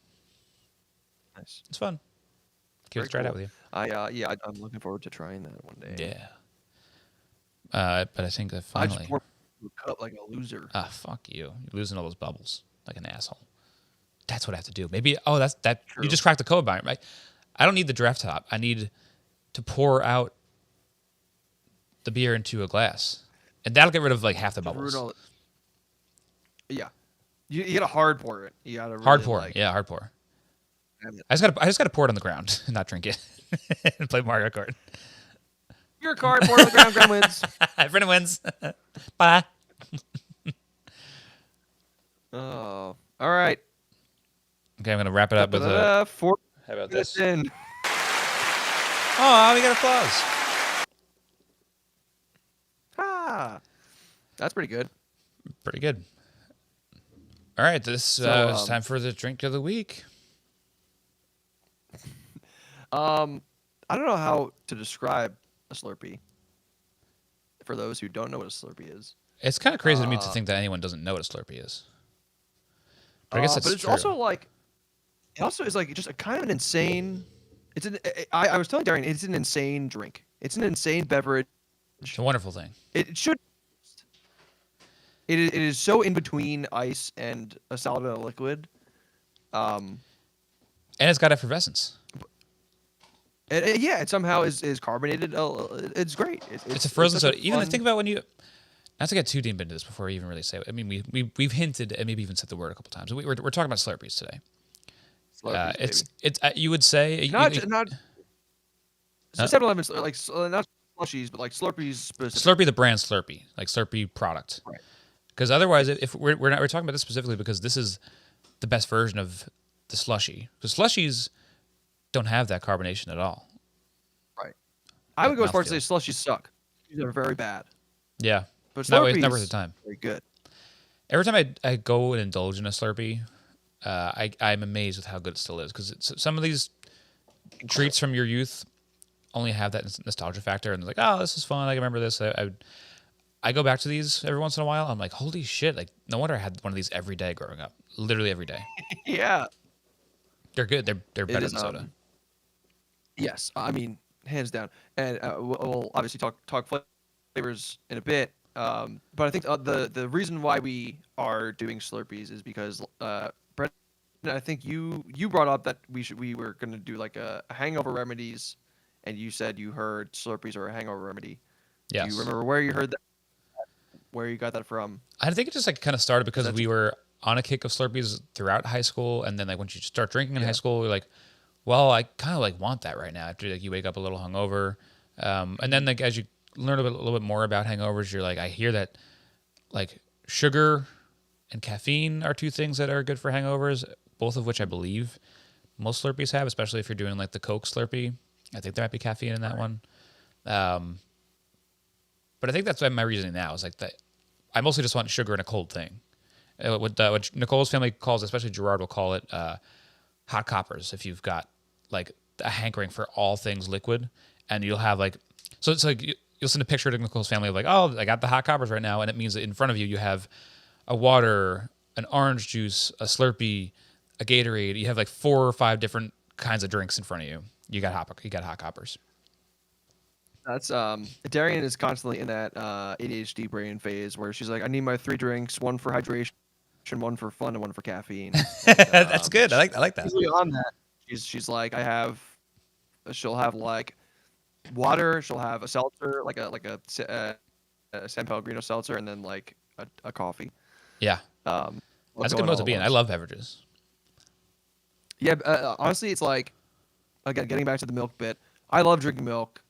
Nice. It's fun. Curious to try it out with you. I'm looking forward to trying that one day. Yeah. But I think that finally. I just poured a cup like a loser. Fuck you! You're losing all those bubbles like an asshole. That's what I have to do. Maybe. Oh, that's that. True. You just cracked the code by it, right? I don't need the draft top. I need to pour out the beer into a glass, and that'll get rid of like half the bubbles. Yeah, you gotta hard pour it. You gotta really hard pour. Hard pour. I just gotta pour it on the ground and not drink it and play Mario Kart. Your card, pour it on the ground. Ground wins. Brennan wins. Bye. Oh, all right. Okay, I'm gonna wrap it up with how about this? Oh, we got applause. That's pretty good. Pretty good. All right, this is time for the drink of the week. I don't know how to describe a Slurpee. For those who don't know what a Slurpee is, it's kind of crazy to me to think that anyone doesn't know what a Slurpee is. But I guess that's but it's true. also like, it also is like just a kind of an insane. I was telling Darian, it's an insane drink. It's an insane beverage. It's a wonderful thing. It should. It is so in between ice and a solid and a liquid. And it's got effervescence. It somehow is carbonated. It's great. It's a frozen soda. Even think about when you. Not to get too deep into this before we even really say it. I mean, we've hinted and maybe even said the word a couple times. We're talking about Slurpees today. Slurpees, it's you would say not 7-Eleven, like not slushies, but like Slurpees specific. Slurpee, the brand Slurpee, like Slurpee product. Right. Because otherwise, if we're talking about this specifically because this is the best version of the slushie. Because slushies don't have that carbonation at all. Right. I would go as far as to say slushies suck. These are very bad. Yeah. But Slurpees not worth the time. Very good. Every time I go and indulge in a Slurpee, I'm amazed with how good it still is. Because some of these treats from your youth only have that nostalgia factor, and they're like, oh, this is fun. I remember this. I go back to these every once in a while. I'm like, holy shit! Like, no wonder I had one of these every day growing up. Literally every day. Yeah. They're good. They're better than soda. Yes, I mean hands down. And we'll obviously talk flavors in a bit. But I think the reason why we are doing Slurpees is because Brett, I think you brought up that we were going to do like a hangover remedies, and you said you heard Slurpees are a hangover remedy. Yes. Do you remember where you heard that? Where you got that from? I think it just like kind of started because we were on a kick of Slurpees throughout high school, and then like once you start drinking in high school, you're like, well, I kind of like want that right now after like you wake up a little hungover, and then like as you learn a little bit more about hangovers, you're like, I hear that like sugar and caffeine are two things that are good for hangovers, both of which I believe most Slurpees have, especially if you're doing like the Coke Slurpee. I think there might be caffeine in that one. But I think that's my reasoning now is like that. I mostly just want sugar in a cold thing. What Nicole's family calls, especially Gerard will call it, hot coppers. If you've got like a hankering for all things liquid, and you'll have like, so it's like you'll send a picture to Nicole's family of like, oh, I got the hot coppers right now, and it means that in front of you have a water, an orange juice, a Slurpee, a Gatorade. You have like 4 or 5 different kinds of drinks in front of you. You got hot coppers. That's Darian is constantly in that ADHD brain phase where she's like, I need my 3 drinks, 1 for hydration, 1 for fun, and 1 for caffeine. And, that's good. I like that. On that, she's like, she'll have like water, she'll have a seltzer, like a San Pellegrino seltzer, and then like a coffee. Yeah, that's a good mode to be in. I love beverages. Yeah, honestly, it's like, again, getting back to the milk bit. I love drinking milk.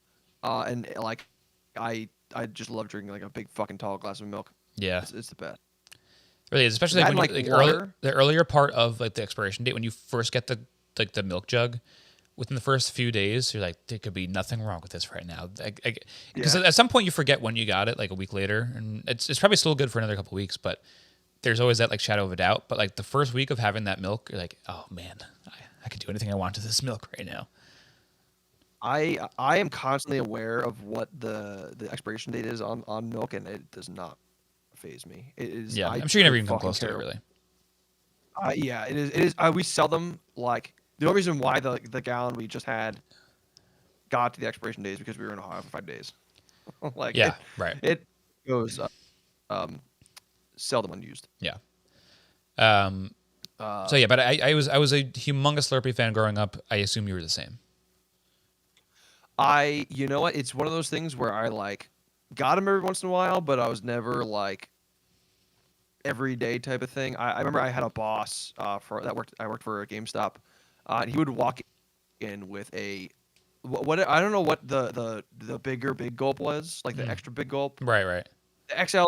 And like, I just love drinking like a big fucking tall glass of milk. Yeah, it's the best. Really, especially when like the earlier part of like the expiration date when you first get the milk jug. Within the first few days, you're like, there could be nothing wrong with this right now. Because at some point you forget when you got it, like a week later, and it's probably still good for another couple of weeks, but there's always that like shadow of a doubt. But like the first week of having that milk, you're like, oh man, I could do anything I want to this milk right now. I am constantly aware of what the expiration date is on milk, and it does not faze me. It is. Yeah, I'm sure you never even come close to it, really. Yeah, it is. It is. We sell them like the only reason why the gallon we just had got to the expiration date is because we were in Ohio for 5 days. Like yeah, right. It goes seldom unused. Yeah. So yeah, but I was a humongous Slurpee fan growing up. I assume you were the same. You know what? It's one of those things where I like got them every once in a while, but I was never like everyday type of thing. I remember I had a boss I worked for a GameStop, and he would walk in with what I don't know what the bigger big gulp was, like the extra big gulp. Right. The XL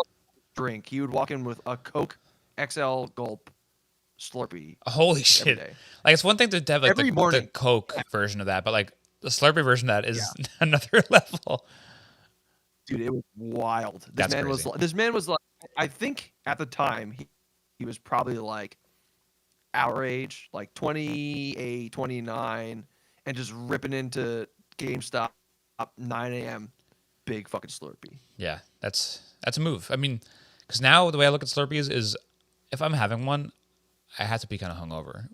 drink. He would walk in with a Coke XL gulp Slurpee. Holy shit! Like it's one thing to have like the Coke version of that, but like the Slurpee version of that is another level. Dude, it was wild. This man was like, I think at the time he was probably like our age, like 28, 29, and just ripping into GameStop 9 a.m. big fucking Slurpee. Yeah, that's a move. I mean, because now the way I look at Slurpees is if I'm having one, I have to be kind of hungover.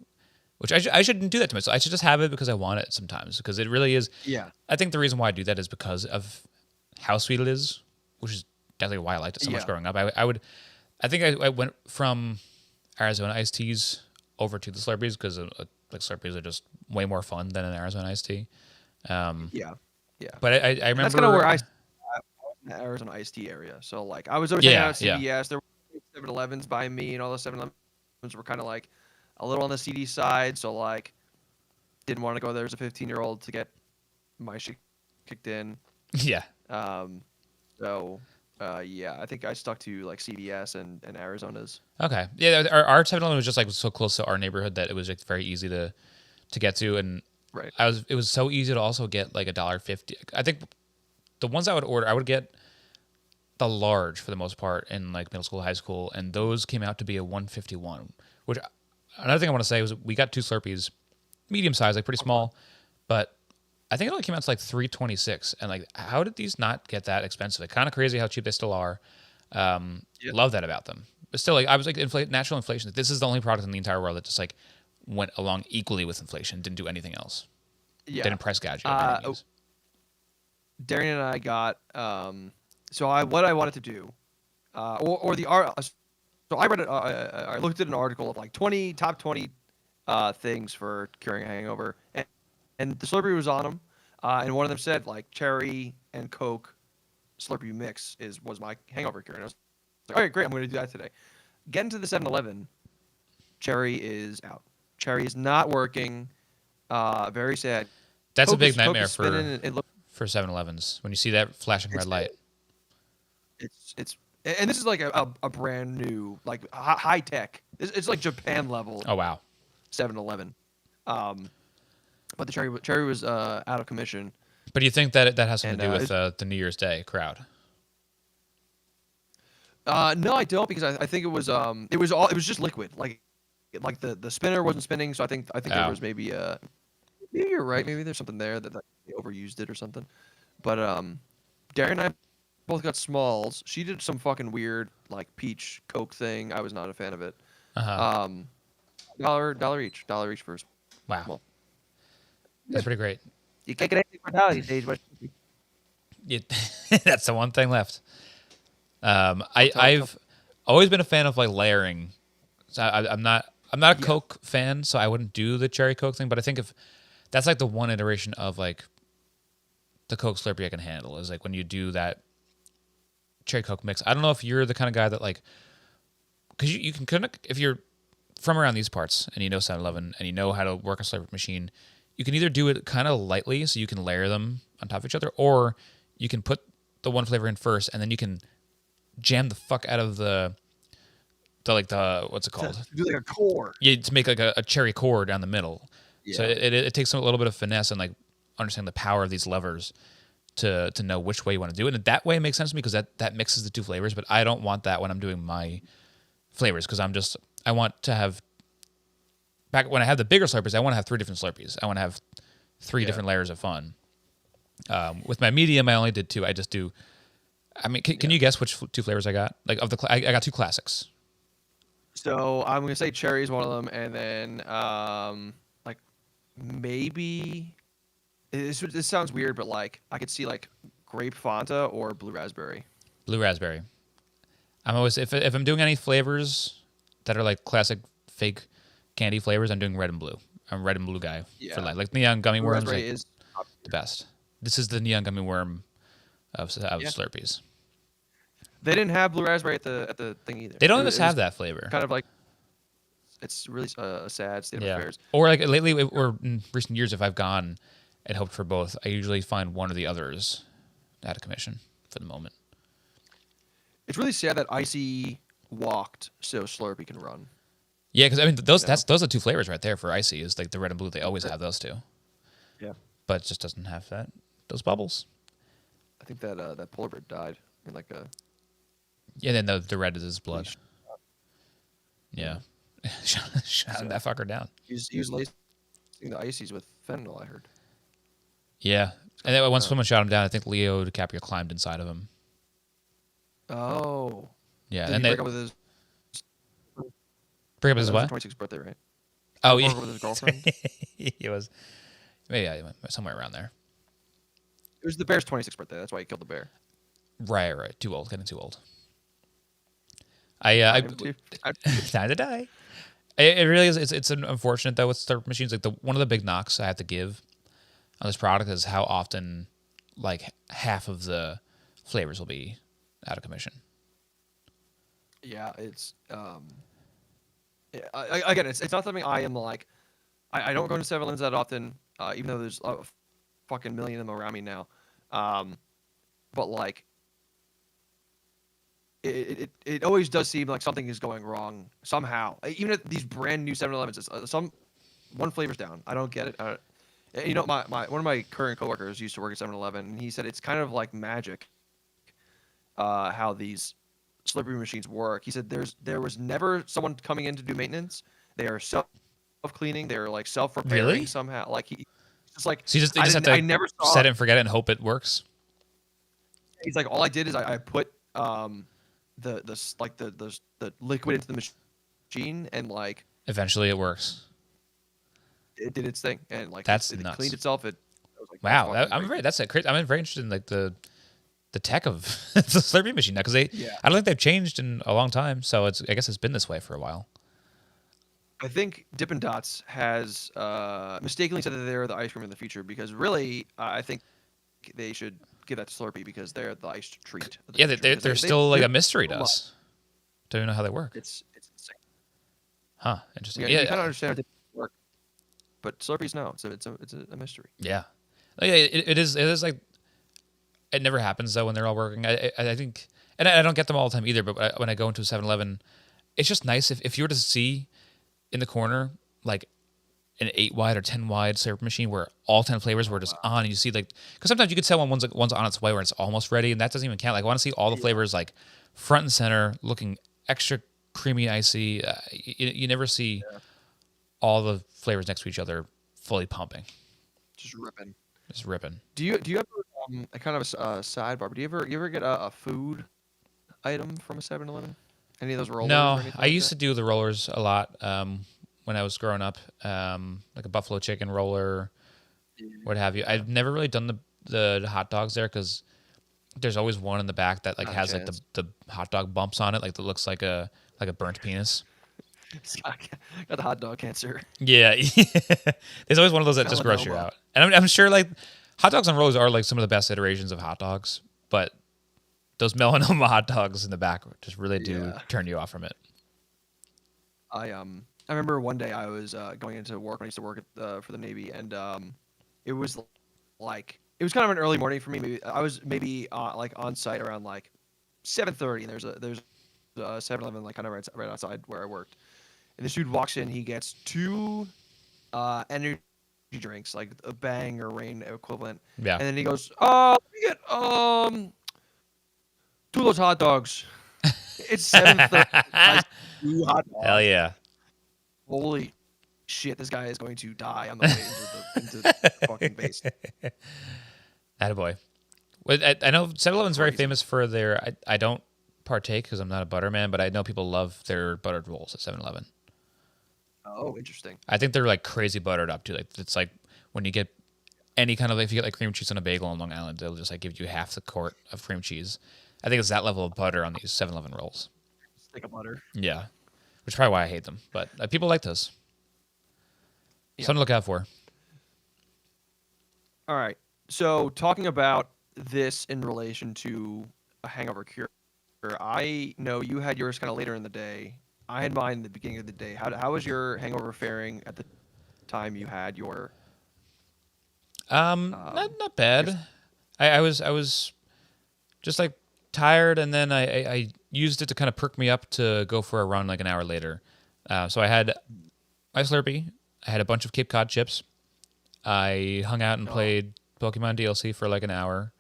Which I shouldn't do that to myself. I should just have it because I want it sometimes. Because it really is. Yeah. I think the reason why I do that is because of how sweet it is, which is definitely why I liked it so much growing up. I think I went from Arizona iced teas over to the Slurpees because like Slurpees are just way more fun than an Arizona iced tea. Yeah. But I remember that's kind of where I was in the Arizona iced tea area. So like I was always hanging out at CVS. Yeah. There were 7-Elevens by me, and all the 7-Elevens were kind of like a little on the seedy side, so like didn't want to go there as a 15-year-old to get my shit kicked in. Yeah. I think I stuck to like CVS and Arizona's. Okay. Yeah, our 7-Eleven was just like so close to our neighborhood that it was like very easy to get to, and right. It was so easy to also get like $1.50. I think the ones I would get the large for the most part in like middle school, high school, and those came out to be a $1.51, which another thing I want to say was we got 2 Slurpees, medium size, like pretty small, but I think it only came out to like $3.26. And like, how did these not get that expensive? It's kind of crazy how cheap they still are. Love that about them. But still, like I was like natural inflation. This is the only product in the entire world that just like went along equally with inflation, didn't do anything else. Yeah. Didn't press gouge. Darian and I got what I wanted to do, or the art. So I read it. I looked at an article of like top 20 things for curing a hangover, and the Slurpee was on them. And one of them said like cherry and Coke Slurpee mix was my hangover cure. And I was like, all right, great, I'm going to do that today. Getting to the 7-Eleven, cherry is out. Cherry is not working. Very sad. That's Coke a big is, Coke nightmare is spinning. for 7-Elevens when you see that flashing red light. It's and this is like a brand new, like high tech. It's like Japan level. Oh wow. 7-Eleven. But the cherry was out of commission. But do you think that that has something to do with the New Year's Day crowd? No, I don't, because I think it was just liquid. Like the spinner wasn't spinning, so I think there was maybe maybe you're right. Maybe there's something there that they overused it or something. But Darren and I both got smalls. She did some fucking weird like peach Coke thing. I was not a fan of it. Dollar each first. Wow. Small. That's pretty great. You can't get anything for $1 these days. That's the one thing left. I've always been a fan of like layering. So I'm not a Coke fan, so I wouldn't do the cherry Coke thing. But I think if that's like the one iteration of like the Coke Slurpee I can handle is like when you do that cherry Coke mix. I don't know if you're the kind of guy that like, because you can kind of, if you're from around these parts and you know 7-Eleven and you know how to work a Slurpee machine, you can either do it kind of lightly so you can layer them on top of each other, or you can put the one flavor in first and then you can jam the fuck out of the what's it called? Do like a core. Yeah, to make like a cherry core down the middle. Yeah. So it takes a little bit of finesse and like understanding the power of these levers to know which way you want to do it. And that way it makes sense to me because that mixes the two flavors. But I don't want that when I'm doing my flavors because I want to have, back when I have the bigger Slurpees, I want to have 3 different Slurpees. I want to have 3 different layers of fun. With my medium, I only did 2. I just do. I mean, can you guess which 2 flavors I got? Like I got 2 classics. So I'm gonna say cherry is one of them, and then like maybe this sounds weird, but like I could see like grape Fanta or blue raspberry. Blue raspberry. I'm always if I'm doing any flavors that are like classic fake candy flavors, I'm doing red and blue. I'm a red and blue guy for life. Like neon gummy worms like, is the best. This is the neon gummy worm of Slurpees. They didn't have blue raspberry at the thing either. They don't just have that flavor. Kind of like it's really a sad state of affairs. Or like lately or in recent years, if I've gone and hoped for both, I usually find one or the others out of commission for the moment. It's really sad that Icy walked so Slurpee can run. Yeah, because I mean those are 2 flavors right there for Icy. Is like the red and blue. They always have those 2. Yeah, but it just doesn't have those bubbles. I think that polar bear died in like a. Yeah, then the red is his blood. Yeah, shot that fucker down. He was lacing the Ices with fentanyl, I heard. Yeah, and then once someone shot him down, I think Leo DiCaprio climbed inside of him. Oh. Yeah, Did and he break up with his. Break up his what? 26th birthday, right? Oh yeah. With his girlfriend. He was. Maybe somewhere around there. It was the bear's 26th birthday. That's why he killed the bear. Right. Too old. Getting too old. Time to die. It really is. It's unfortunate though with Slurp machines. Like one of the big knocks I have to give on this product is how often like half of the flavors will be out of commission. Yeah, it's again, it's not something I am like. I don't go to 7-Elevens that often, even though there's a fucking million of them around me now. But like, it always does seem like something is going wrong somehow. Even at these brand new 7-Elevens, one flavor's down. I don't get it. You know, my one of my current coworkers used to work at 7-Eleven, and he said it's kind of like magic. How these Slurpee machines work. He said there was never someone coming in to do maintenance. They are self-cleaning. They're like self-repairing somehow. Like he just like so you just have to never set it and forget it and hope it works. He's like, all I did is I put the liquid into the machine and like eventually it works. It did its thing and like that's it nuts. Cleaned itself. It was like, wow. I'm very interested in like the tech of the Slurpee machine now because I don't think they've changed in a long time. So I guess it's been this way for a while. I think Dippin' Dots has mistakenly said that they're the ice cream in the future because really I think they should give that to Slurpee because they're the ice treat. Yeah, they're still like a mystery to us. Don't even know how they work. It's insane. Huh? Interesting. Yeah, you kind of understand how they work. But Slurpees, no, it's a mystery. Yeah, it is like it never happens though when they're all working. I think, and I don't get them all the time either. But when I go into a 7-Eleven, it's just nice if you were to see in the corner like an 8 wide or 10 wide Slurpee machine where all 10 flavors were just on, and you see like because sometimes you could tell when one's on its way where it's almost ready, and that doesn't even count. Like I want to see all the flavors like front and center, looking extra creamy, icy. You never see all the flavors next to each other fully pumping. Just ripping. Just ripping. Do you ever a kind of a sidebar? But do you ever get a food item from a 7-Eleven? Any of those rollers or No, anything I like used that? to do the rollers a lot when I was growing up, like a buffalo chicken roller, what have you. I've never really done the hot dogs there because there's always one in the back that like Not a has like chance. the hot dog bumps on it, like that looks like a burnt penis. Got the hot dog cancer. Yeah, there's always one of those that just gross you Melanoma. out. And I'm sure like hot dogs on rollers are like some of the best iterations of hot dogs, but those melanoma hot dogs in the back just really do Yeah. turn you off from it. I remember one day I was going into work when I used to work for the Navy, and it was like it was kind of an early morning for me. Maybe I was maybe like on site around like 7:30, and there's a 7-Eleven like kind of right outside where I worked. And this dude walks in, he gets two energy drinks, like a Bang or Rain equivalent, Yeah, and then he goes, "Oh, let me get two of those hot dogs." It's 7:30. Two hot dogs. hell yeah. Holy shit! This guy is going to die on the way into the fucking base. Attaboy. Well, I know 7-Eleven's very Crazy. famous for their. I don't partake because I'm not a butter man, but I know people love their buttered rolls at 7-Eleven. Oh, interesting. I think they're like crazy buttered up too. Like it's like when you get any kind of if you get like cream cheese on a bagel on Long Island, they'll just like give you half the quart of cream cheese. I think it's that level of butter on these 7-Eleven rolls. Stick of butter. Yeah, which is probably why I hate them. But people like those. Yeah. Something to look out for. All right. So talking about this in relation to a hangover cure, I know you had yours kind of later in the day. I had mine at the beginning of the day. How was your hangover faring at the time you had your? Not bad. I was just like tired, and then I used it to kind of perk me up to go for a run like an hour later. So I had my Slurpee. I had a bunch of Cape Cod chips. I hung out and played Pokemon DLC for like an hour,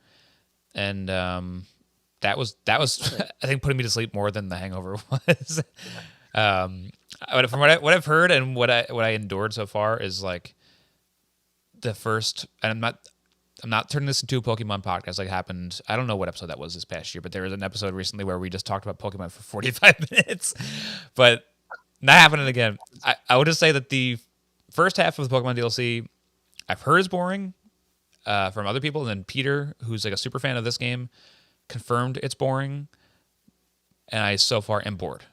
and that was I think putting me to sleep more than the hangover was. From what I've heard and what I endured so far is like the first, and I'm not turning this into a Pokemon podcast like happened. I don't know what episode that was this past year, but there was an episode recently where we just talked about Pokemon for 45 minutes, but not happening again. I would just say that the first half of the Pokemon DLC I've heard is boring from other people, and then Peter, who's like a super fan of this game, confirmed it's boring, and I so far am bored.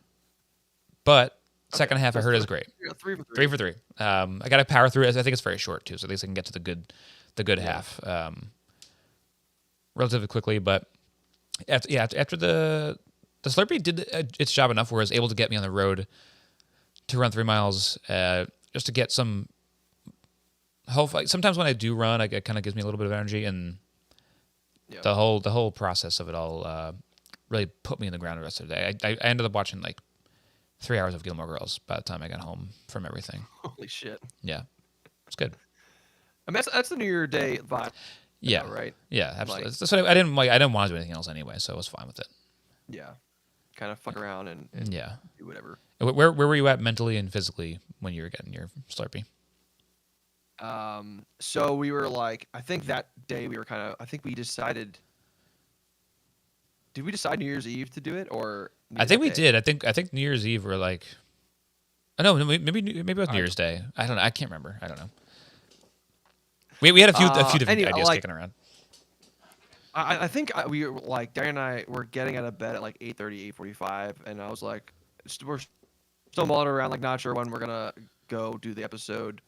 But second half I heard is great. 3 for 3. 3 for 3. I got to power through it. I think it's very short too, so at least I can get to the good half relatively quickly. But after the Slurpee did its job enough where it was able to get me on the road to run 3 miles just to get some. Sometimes when I do run, it kind of gives me a little bit of energy, and the whole process of it all really put me in the ground the rest of the day. I ended up watching like 3 hours of Gilmore Girls by the time I got home from everything. Holy shit! Yeah, it's good. I mean, that's the New Year Day vibe. Yeah, though, right. Yeah, absolutely. That's what I didn't like. I didn't want to do anything else anyway, so I was fine with it. Yeah, kind of fuck around and Yeah. do whatever. Where were you at mentally and physically when you were getting your Slurpee? So we were like, I think that day we were kind of. I think we decided. Did we decide New Year's Eve to do it, or? I think we did. I think New Year's Eve we're like. Oh no, maybe it was New Year's Day. I don't know. I can't remember. I don't know. We had a few different ideas kicking around. I think we were like Darren and I were getting out of bed at like 8:30, 8:45, and I was like, we're still mulling around, like not sure when we're gonna go do the episode.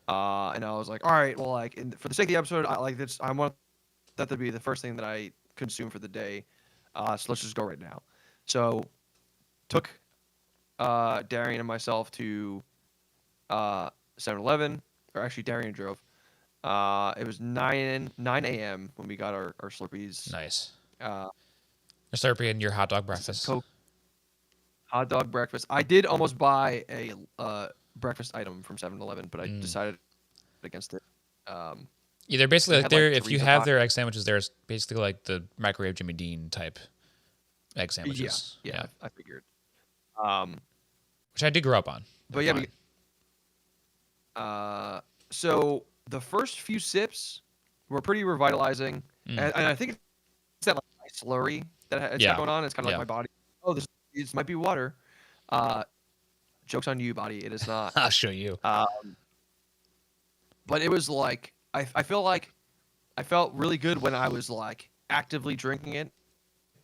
And I was like, all right, well, like for the sake of the episode, I like this. I want that to be the first thing that I consume for the day. So let's just go right now. So took Darian and myself to 7-Eleven. or actually Darian drove. It was 9 a.m. when we got our Slurpees. Nice. Uh, Your Slurpee and your hot dog it's a breakfast. Coke hot dog breakfast. I did almost buy a breakfast item from 7-Eleven, but I decided against it. Yeah, they're basically like they're if you Teresa have pie. their egg sandwiches, they're basically like the microwave Jimmy Dean type egg sandwiches. Yeah, I figured. Which I did grow up on. But yeah, so the first few sips were pretty revitalizing, and I think it's that like slurry that it's got going on. It's kind of like my body. Oh, this might be water. Joke's on you, body. It is not. I'll show you. But it was like I feel like I felt really good when I was like actively drinking it,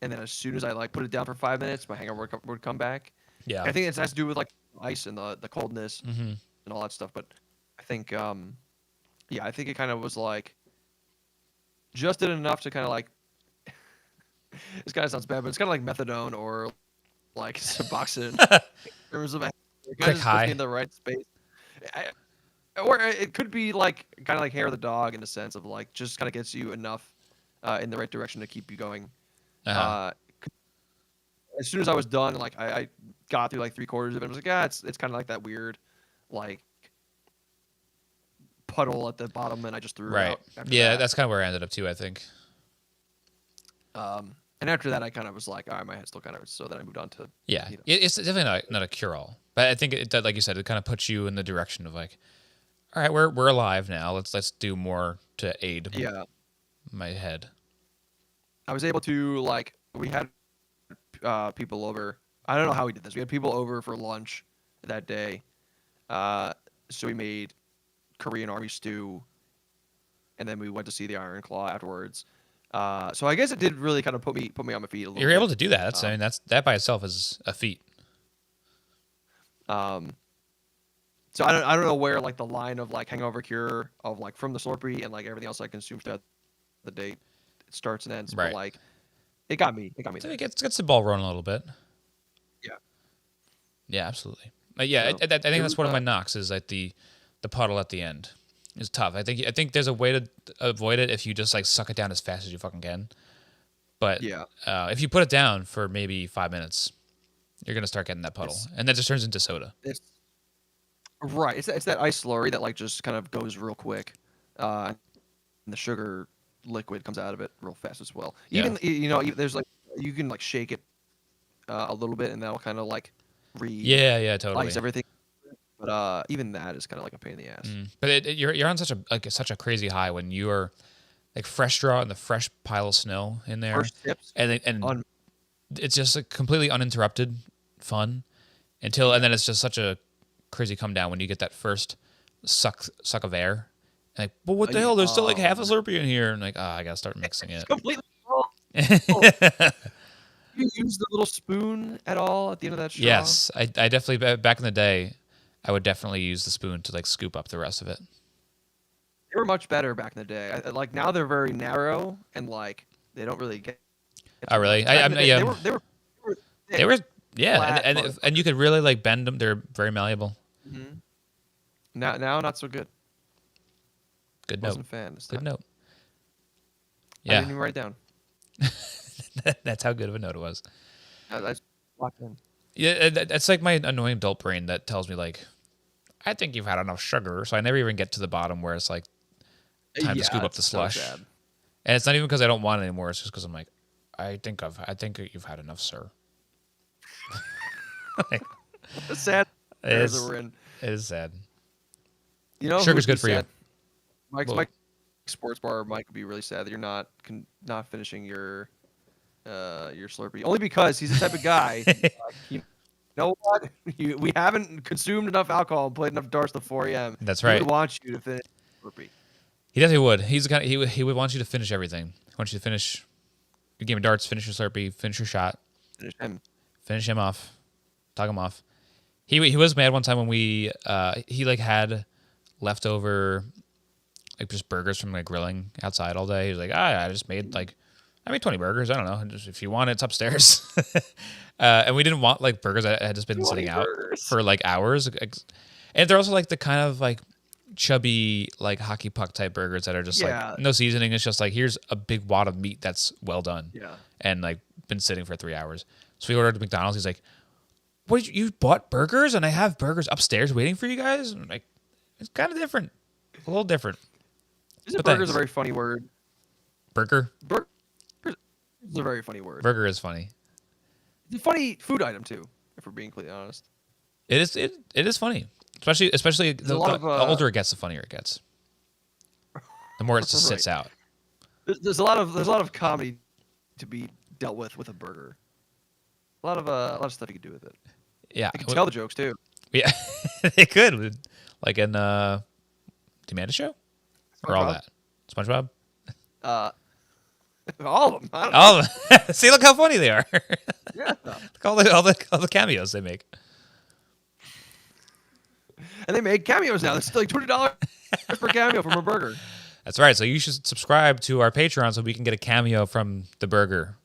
and then as soon as I like put it down for 5 minutes, my hangover would come back. Yeah, I think it has to do with like ice and the coldness and all that stuff. But I think I think it kind of was like just did enough to kind of like this kind of sounds bad, but it's kind of like methadone or like Suboxone in terms of quick high in the right space. Or it could be like kind of like hair of the dog in the sense of like just kind of gets you enough in the right direction to keep you going. As soon as I was done, like I got through like 3/4 of it, I was like, it's kind of like that weird like puddle at the bottom, and I just threw it out. Yeah, that's kind of where I ended up too, I think. And after that, I kind of was like, all right, my head still kind of, so then I moved on to It's definitely not a cure all, but I think it like you said, it kind of puts you in the direction of like, all right, we're alive now. Let's do more to aid my head. I was able to like we had people over. I don't know how we did this. We had people over for lunch that day, so we made Korean army stew, and then we went to see the Iron Claw afterwards. So I guess it did really kind of put me on my feet a little. You're able to do that. I mean, that by itself is a feat. So I don't know where like the line of like hangover cure of like from the Slurpee and like everything else I consumed throughout the day it starts and ends. But like it got me. So it gets the ball rolling a little bit. Yeah. Yeah, absolutely. Yeah, so, I think that's one of my knocks is like the puddle at the end is tough. I think there's a way to avoid it if you just like suck it down as fast as you fucking can. But if you put it down for maybe 5 minutes, you're gonna start getting that puddle, and that just turns into soda. Right. It's that ice slurry that like just kind of goes real quick, and the sugar liquid comes out of it real fast as well. Even there's like you can like shake it a little bit, and that'll kind of like totally ice everything. But even that is kind of like a pain in the ass. But you're on such a crazy high when you are like fresh draw and the fresh pile of snow in there, and it's just like completely uninterrupted fun and then it's just such a crazy come down when you get that first suck of air. And like, but what the hell? There's still like half a Slurpee in here, and like, I gotta start mixing it. Completely wrong. You use the little spoon at all at the end of that straw? Yes, I definitely back in the day, I would definitely use the spoon to like scoop up the rest of it. They were much better back in the day. Like now they're very narrow and like they don't really get. Oh really? They were and you could really like bend them. They're very malleable. Mm-hmm. Now not so good. Good note. Wasn't a fan. Good note. Yeah. I didn't even write it down. That's how good of a note it was. I locked in. Yeah, that's like my annoying adult brain that tells me like, I think you've had enough sugar, so I never even get to the bottom where it's like time to scoop up the slush. So sad. And it's not even because I don't want it anymore. It's just because I'm like, I think you've had enough, sir. It's sad. It is sad. You know, sugar's good for you. Mike's sports bar might be really sad that you're not finishing your Slurpee, only because he's the type of guy. You know what? We haven't consumed enough alcohol and played enough darts till 4 a.m. That's right. He would want you to finish Slurpee. He definitely would. He's the kind of, he would want you to finish everything. He wants you to finish your game of darts, finish your Slurpee, finish your shot, finish him off, talk him off. He was mad one time when he like had leftover like just burgers from like grilling outside all day. He was like, I just made 20 burgers. I don't know. Just, if you want it, it's upstairs. And we didn't want like burgers that had just been sitting out for like hours. And they're also like the kind of like chubby like hockey puck type burgers that are just like no seasoning. It's just like here's a big wad of meat that's well done. Yeah. And like been sitting for 3 hours. So we ordered at McDonald's. He's like, "What? You bought burgers and I have burgers upstairs waiting for you guys?" And I'm like, it's kind of different, a little different. Isn't burger is a very funny word? Burger. Burger is a very funny word. Burger is funny. It's a funny food item too, if we're being completely honest. It is. It is funny, especially the older it gets, the funnier it gets. The more it just sits out. There's a lot of comedy to be dealt with a burger. A lot of stuff you can do with it. Yeah, they can tell the jokes too. Yeah, they could, like in the Amanda Show, or all that. SpongeBob. All of them. I don't know. All of them. See, look how funny they are. Yeah. Look all the cameos they make. And they make cameos now. It's like $20 per cameo from a burger. That's right. So you should subscribe to our Patreon so we can get a cameo from the burger.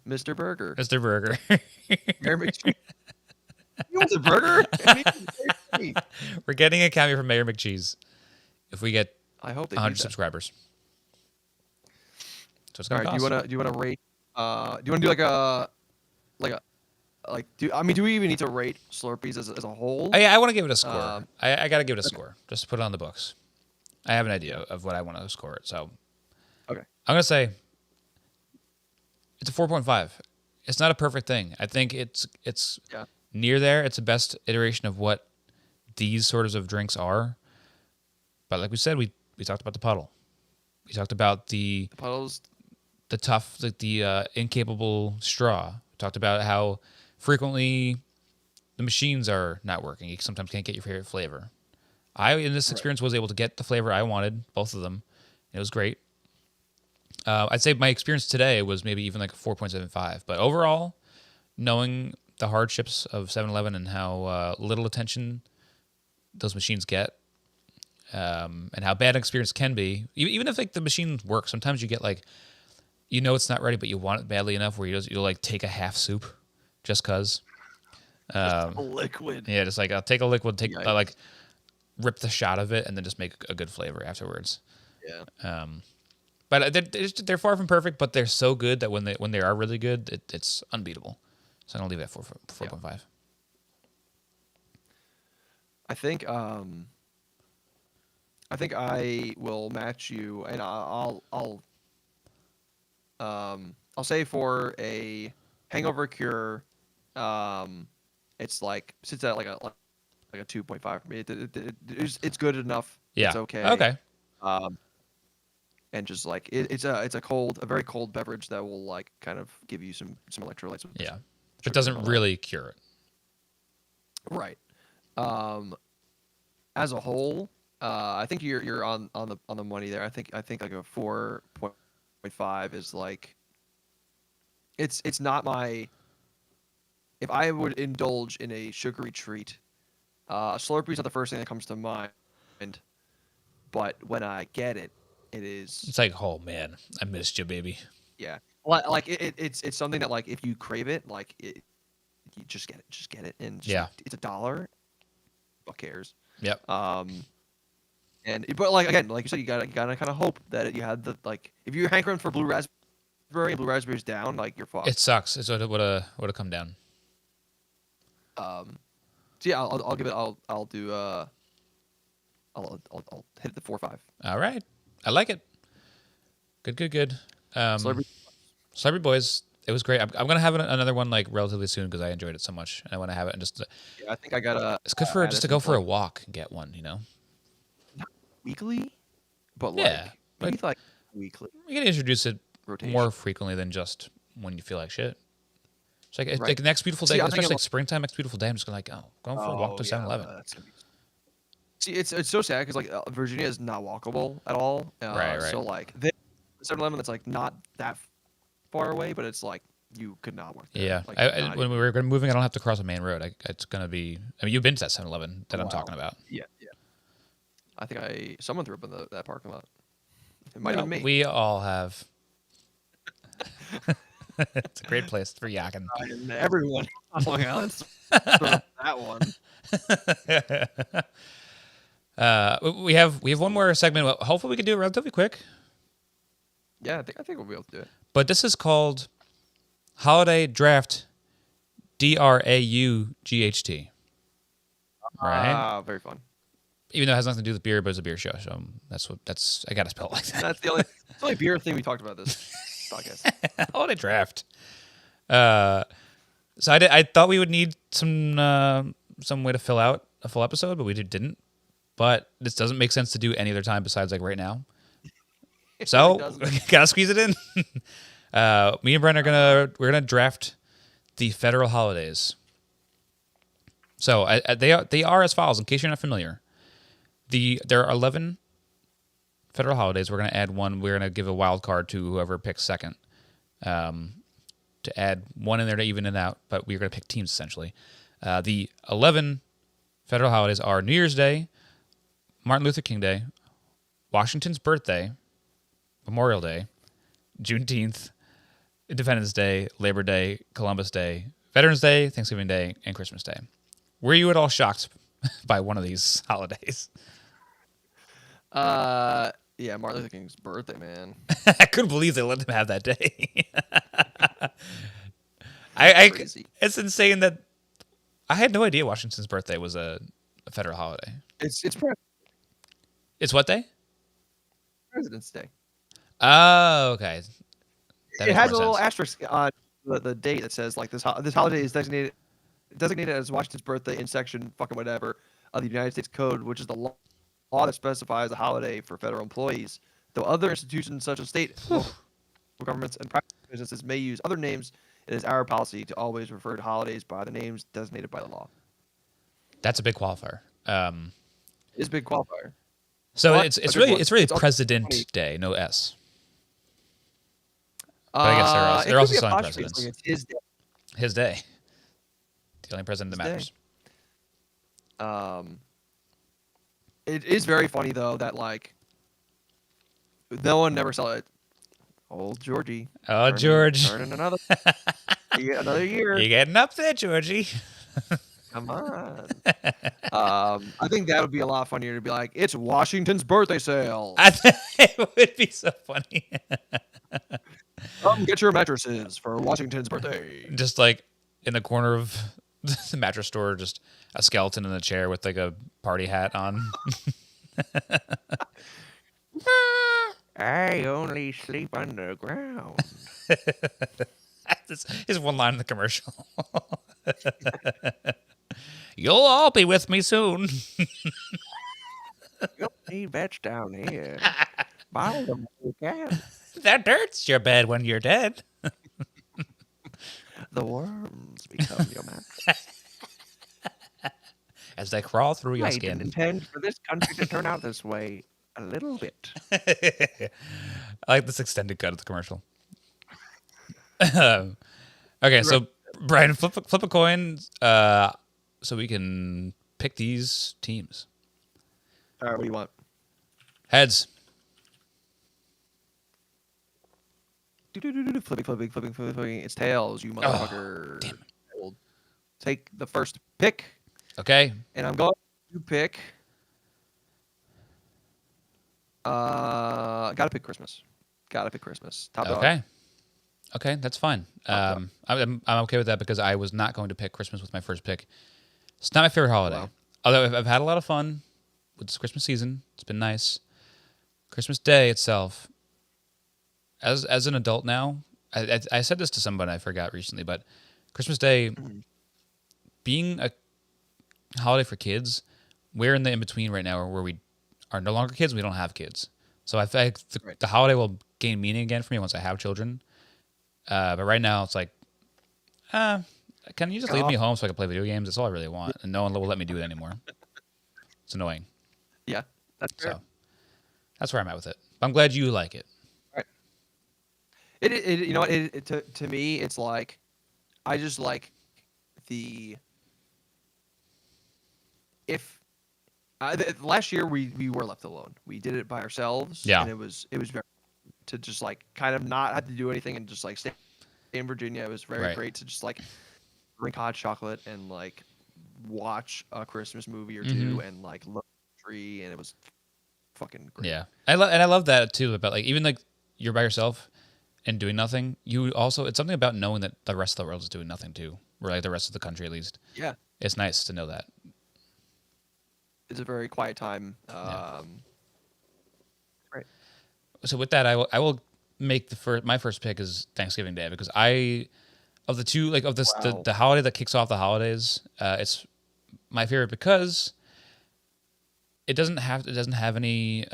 Mr. Burger. Mr. Burger. Mayor McCheese. He wants a burger? We're getting a cameo from Mayor McCheese if we get I hope 100 subscribers. So it's gonna cost. Do you wanna rate? Do you wanna do do we even need to rate Slurpees as a whole? I want to give it a score. I got to give it a score just to put it on the books. I have an idea of what I want to score it. So, okay, I'm gonna say it's a 4.5. It's not a perfect thing. I think it's near there. It's the best iteration of what these sorts of drinks are. But like we said, we talked about the puddle. We talked about the puddles, the tough, the incapable straw. We talked about how frequently the machines are not working. You sometimes can't get your favorite flavor. In this experience, was able to get the flavor I wanted, both of them. It was great. I'd say my experience today was maybe even like a 4.75. But overall, knowing the hardships of 7-Eleven and how little attention those machines get, and how bad an experience can be, even if like the machines work, sometimes you get like, it's not ready, but you want it badly enough where you'll like take a half soup just cause. A liquid. Yeah, just like I'll take a liquid, rip the shot of it, and then just make a good flavor afterwards. Yeah. But they're far from perfect, but they're so good that when they are really good, it's unbeatable. So I'm gonna leave it at 4.5. Yeah. I think I will match you, and I'll say for a hangover cure, it's like sits at like a 2.5 for me. It's good enough. Yeah. It's okay. Okay. And just like it's a very cold beverage that will like kind of give you some electrolytes. Yeah. It doesn't really cure it. Right. As a whole, I think you're on the money there. I think like a 4.5 is like it's not my. If I would indulge in a sugary treat, Slurpees are the first thing that comes to mind. But when I get it, it is. It's like, oh man, I missed you, baby. Yeah, like it's something that like if you crave it, like you just get it, and it's $1. Who cares? Yep. But like again, like you said, you gotta kind of hope that you had the like if you're hankering for blue raspberries down, like you're fucked. It sucks. It's what it would have come down. So yeah, I'll give it. I'll do. I'll hit the 4.5. All right, I like it. Good. Slurpee Boys. It was great. I'm gonna have another one like relatively soon because I enjoyed it so much. And I want to have it and just. Yeah, I think I gotta. It's good for just to go for a walk and get one. Not weekly, but yeah, maybe like weekly. You can introduce it rotation. More frequently than just when you feel like shit. It's like like next beautiful day, especially like springtime, next beautiful day. I'm just going for a walk to 7-Eleven. See, it's so sad because like Virginia is not walkable at all. Right. So like the 7-Eleven that's like not that far away, but it's like you could not work there. Yeah. Like, when we were moving, I don't have to cross a main road. It's gonna be. I mean, you've been to that 7-Eleven that I'm talking about. Yeah. I think someone threw up in that parking lot. It might have been me. We all have. It's a great place for yakking. Everyone on Long Island that one. We have one more segment. Hopefully, we can do it relatively quick. Yeah, I think we'll be able to do it. But this is called Holiday Draft, DRAUGHT. Right? Very fun. Even though it has nothing to do with beer, but it's a beer show, so that's I gotta spell it like that. That's the only beer thing we talked about this podcast. Holiday Draft. So I thought we would need some way to fill out a full episode, but we didn't. But this doesn't make sense to do any other time besides like right now. So gotta squeeze it in. Me and Brent we're gonna draft the federal holidays. So they are as follows. In case you're not familiar, there are 11 federal holidays. We're gonna add one. We're gonna give a wild card to whoever picks second. To add one in there to even it out, but we're gonna pick teams essentially. The 11 federal holidays are New Year's Day, Martin Luther King Day, Washington's birthday, Memorial Day, Juneteenth, Independence Day, Labor Day, Columbus Day, Veterans Day, Thanksgiving Day, and Christmas Day. Were you at all shocked by one of these holidays? Yeah, Martin Luther King's birthday, man. I couldn't believe they let them have that day. It's insane that I had no idea Washington's birthday was a federal holiday. It's what day? President's Day. Oh, okay. It has a little asterisk on the date that says like this holiday is designated as Washington's birthday in section fucking whatever of the United States Code, which is the law that specifies a holiday for federal employees. Though other institutions such as state, local governments, and private businesses may use other names, it is our policy to always refer to holidays by the names designated by the law. That's a big qualifier. It is a big qualifier. So it's really President Day, no S. But I guess they're also selling presidents. Like it's his day. His day. The only president that matters. It is very funny though that like no one never saw it. Old Georgie. Oh, George. Turning another. You get another year. You're getting up there, Georgie. Come on. I think that would be a lot funnier to be like, it's Washington's birthday sale. It would be so funny. Come get your mattresses for Washington's birthday. Just like in the corner of the mattress store, just a skeleton in a chair with like a party hat on. I only sleep underground. This is one line in the commercial. You'll all be with me soon. You'll need vets down here. Buy them when you can. That dirt's your bed when you're dead. The worms become your mattress. As they crawl through your skin. I didn't intend for this country to turn out this way. A little bit. I like this extended cut of the commercial. Okay, so Brian, flip a coin so we can pick these teams. All right, what do you want? Heads. Flipping. It's tails, you motherfucker. Oh, damn it. I will take the first pick. Okay. And I'm going to pick. Gotta pick Christmas. Top dog. Okay, that's fine. I'm okay with that because I was not going to pick Christmas with my first pick. It's not my favorite holiday. Wow. Although I've had a lot of fun with this Christmas season. It's been nice. Christmas Day itself, as an adult now, I said this to someone I forgot recently, but Christmas Day, being a holiday for kids, we're in the in-between right now where we are no longer kids and we don't have kids. So I think the holiday will gain meaning again for me once I have children. But right now it's like, can you just leave me home so I can play video games? That's all I really want. And no one will let me do it anymore. It's annoying. Yeah, that's fair. So that's where I'm at with it. I'm glad you like it. All right. It you know what? To me, it's like, I just like last year we were left alone. We did it by ourselves. Yeah. And it was very to just like kind of not have to do anything and just like stay in Virginia. It was very great to just like drink hot chocolate and like watch a Christmas movie or two and like look at free, and it was fucking great. Yeah, I love that too. About like even like you're by yourself and doing nothing. You also it's something about knowing that the rest of the world is doing nothing too, or like the rest of the country at least. Yeah, it's nice to know that. It's a very quiet time. Right. So with that, I will make my first pick is Thanksgiving Day because of the two like of this Wow. the holiday that kicks off the holidays, it's my favorite because it doesn't have any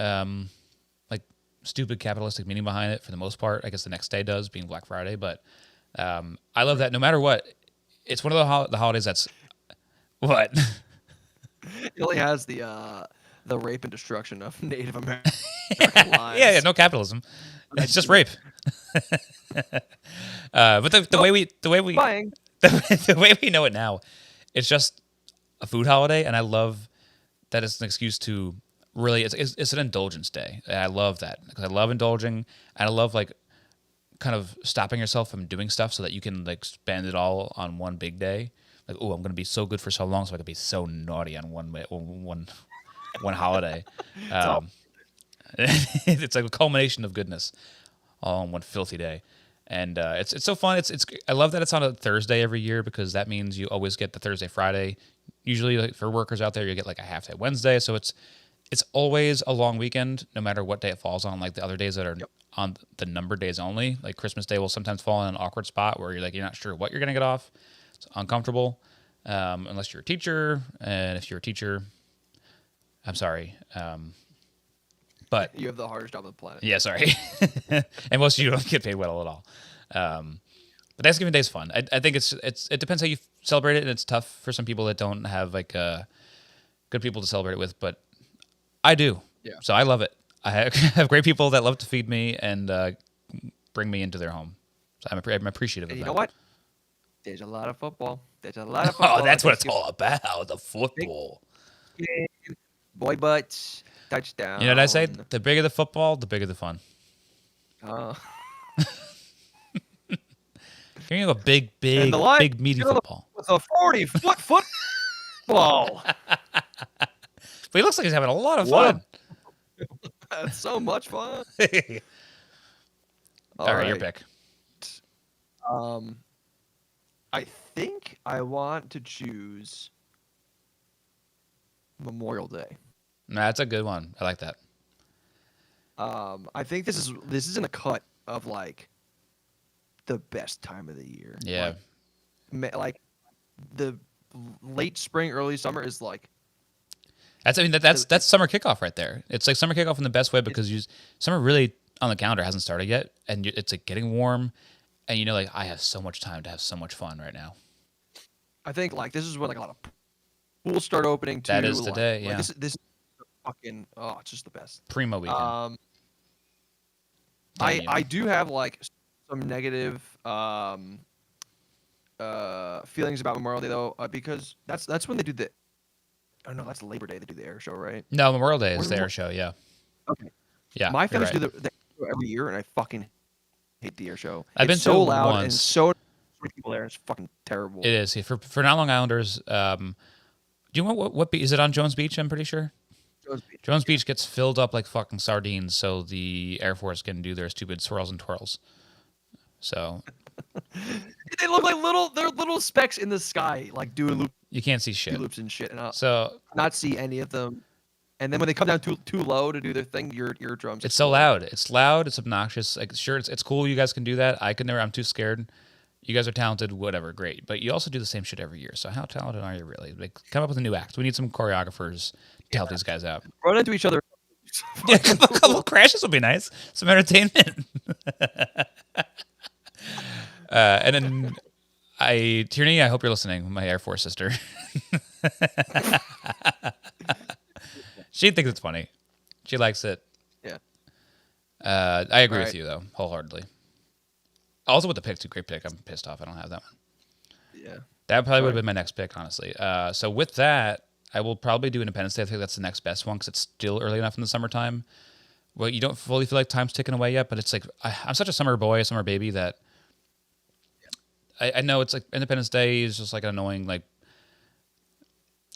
like stupid capitalistic meaning behind it for the most part. I guess the next day does, being Black Friday, but I love that no matter what, it's one of the holidays that's what. It only has the rape and destruction of Native American lives. Yeah, no capitalism. It's just rape. But the way we the way we know it now, it's just a food holiday, and I love that it's an excuse to really it's an indulgence day, and I love that because I love indulging, and I love like kind of stopping yourself from doing stuff so that you can like spend it all on one big day. Like, oh, I'm gonna be so good for so long, so I can be so naughty on one holiday. It's like a culmination of goodness all in one filthy day, and it's so fun. It's I love that it's on a Thursday every year because that means you always get the Thursday Friday. Usually, like for workers out there, you get like a half day Wednesday, so it's always a long weekend, no matter what day it falls on. Like the other days that are on the numbered days only, like Christmas Day will sometimes fall in an awkward spot where you're not sure what you're gonna get off. It's uncomfortable, unless you're a teacher, and if you're a teacher, I'm sorry. But you have the hardest job on the planet. Yeah, sorry. And most of you don't get paid well at all. But Thanksgiving Day is fun. I think it depends how you celebrate it, and it's tough for some people that don't have like good people to celebrate it with. But I do. Yeah. So I love it. I have great people that love to feed me and bring me into their home. So I'm appreciative of that. You know what? There's a lot of football. There's a lot of football. Oh, that's what it's all about. The football. Boy butts. Touchdown. You know what I say? The bigger the football, the bigger the fun. Give me a big meaty football. With a 40-foot football. But he looks like he's having a lot of fun. That's so much fun. All right, your pick. I think I want to choose Memorial Day. That's a good one. I like that. I think this is in a cut of like the best time of the year. Yeah. Like the late spring, early summer is like. That's summer kickoff right there. It's like summer kickoff in the best way because summer really on the calendar hasn't started yet, and it's like getting warm, and like I have so much time to have so much fun right now. I think like this is when like a lot of pools start opening too. That is today. Yeah. Like, this fucking it's just the best. Primo weekend. I do have like some negative feelings about Memorial Day though, because that's when they do the. Oh no, that's Labor Day. They do the air show, right? No, Memorial Day is the air show. Yeah. Okay. Yeah. My families do the air show every year, and I fucking hate the air show. I've been so loud once. and so many people there. It's fucking terrible. It is for Not Long Islanders. Do you know what is it on Jones Beach? I'm pretty sure. Jones Beach gets filled up like fucking sardines, so the Air Force can do their stupid swirls and twirls. So they look like little specks in the sky, like doing loops. You can't see shit. Loops and shit, and so not see any of them. And then when they come down too low to do their thing, your eardrums. It's so loud. It's loud. It's obnoxious. Like sure, it's cool. You guys can do that. I could never. I'm too scared. You guys are talented. Whatever, great. But you also do the same shit every year. So how talented are you really? Like come up with a new act. We need some choreographers to help these guys out. Run into each other. Yeah, a couple crashes would be nice. Some entertainment. And then Tierney, I hope you're listening, my Air Force sister. She thinks it's funny. She likes it. Yeah. I agree with you though, wholeheartedly. Also with the pick, too. Great pick. I'm pissed off I don't have that one. Yeah. That probably would have been my next pick, honestly. So with that, I will probably do Independence Day. I think that's the next best one because it's still early enough in the summertime. Well, you don't fully feel like time's ticking away yet, but it's like I'm such a summer boy, summer baby that I know it's like Independence Day is just like an annoying, like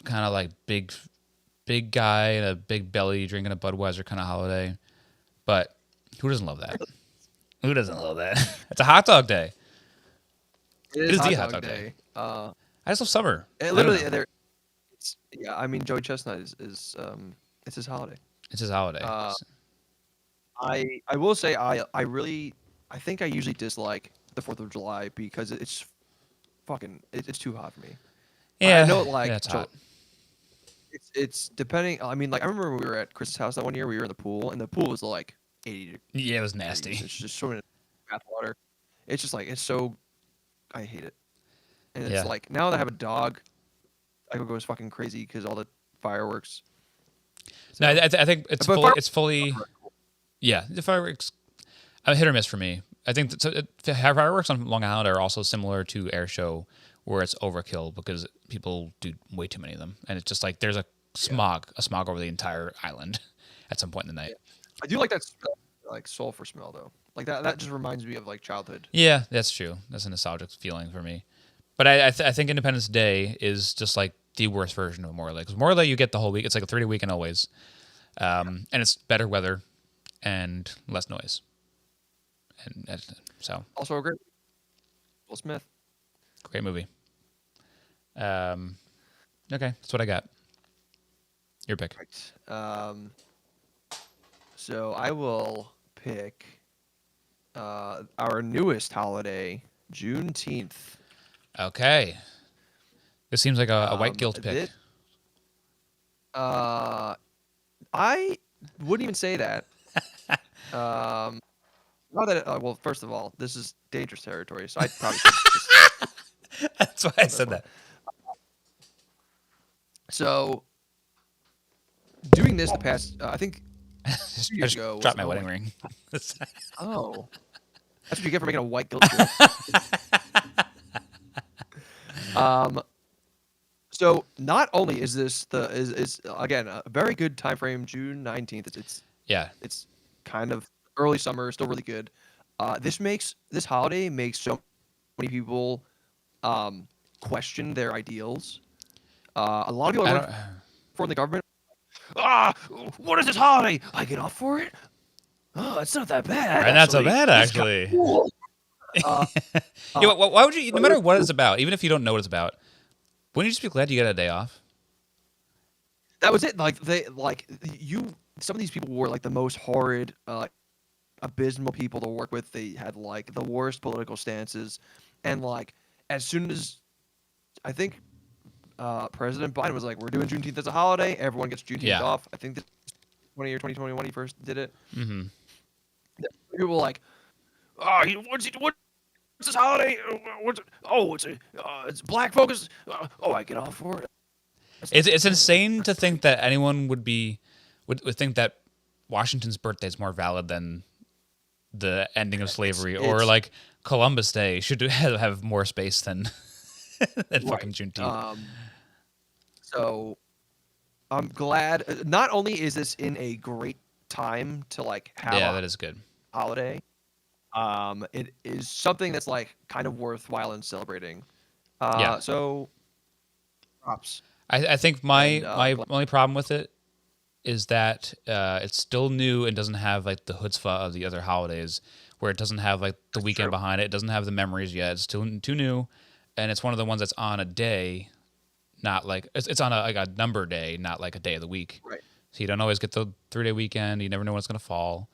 kind of like big big guy and a big belly drinking a Budweiser kind of holiday. But who doesn't love that? Who doesn't love that? It's a hot dog day. It is the hot dog day. I just love summer. Literally, I mean, Joey Chestnut is it's his holiday. It's his holiday. I will say I think I usually dislike the 4th of July because it's too hot for me. Yeah, I know like it's hot. It's depending. I mean, like I remember when we were at Chris's house that one year. We were in the pool, and the pool was like 80 degrees. Yeah, it was nasty. It's just swimming in bath water. It's just like I hate it. And it's like now that I have a dog, I go fucking crazy because all the fireworks. So, no, I think it's fully. Yeah, the fireworks. Hit or miss for me. I think fireworks on Long Island are also similar to air show, where it's overkill because people do way too many of them, and it's just like there's a smog over the entire island at some point in the night. Yeah. I do like that like sulfur smell though. Like that just reminds me of like childhood. Yeah, that's true. That's a nostalgic feeling for me. But I think Independence Day is just like the worst version of Memorial Day. Because Memorial Day you get the whole week. It's like a 3-day weekend always, and it's better weather and less noise. And so also a great Will Smith. Great movie. Okay, that's what I got. Your pick. Right. So I will pick our newest holiday, Juneteenth. Okay. This seems like a white guilt pick. I wouldn't even say that. Not that. Well, first of all, this is dangerous territory, so I'd probably. That's why I said that. So, doing this the past, I think, 2 years ago. Dropped my wedding ring. Oh, that's what you get for making a white guilt joke. So not only is this is again a very good time frame, June 19th. It's kind of early summer, still really good. This holiday makes so many people question their ideals. A lot of people are from the government. What is this holiday? I get off for it? Oh, it's not that bad. Not so bad, actually. Cool. Why would you? No matter what it's about, even if you don't know what it's about, wouldn't you just be glad you got a day off? That was it. Like some of these people were like the most horrid, abysmal people to work with. They had like the worst political stances, and like as soon as I think President Biden was like, "We're doing Juneteenth as a holiday. Everyone gets Juneteenth off." I think this 2020 he first did it. Mm-hmm. People were like, what's this holiday? It's black focus. I get off for it. It's insane to think that anyone would think that Washington's birthday is more valid than the ending of slavery, or like Columbus Day should have more space than fucking Juneteenth. So I'm glad. Not only is this in a great time to like have that is good holiday, it is something that's like kind of worthwhile in celebrating. So props. I think my only problem with it is that it's still new and doesn't have like the chutzpah of the other holidays, where it doesn't have like the weekend behind it. It doesn't have the memories yet. It's still too new, and it's one of the ones that's on a day, not like it's on a number day, not like a day of the week. Right. So you don't always get the 3-day weekend. You never know when it's going to fall.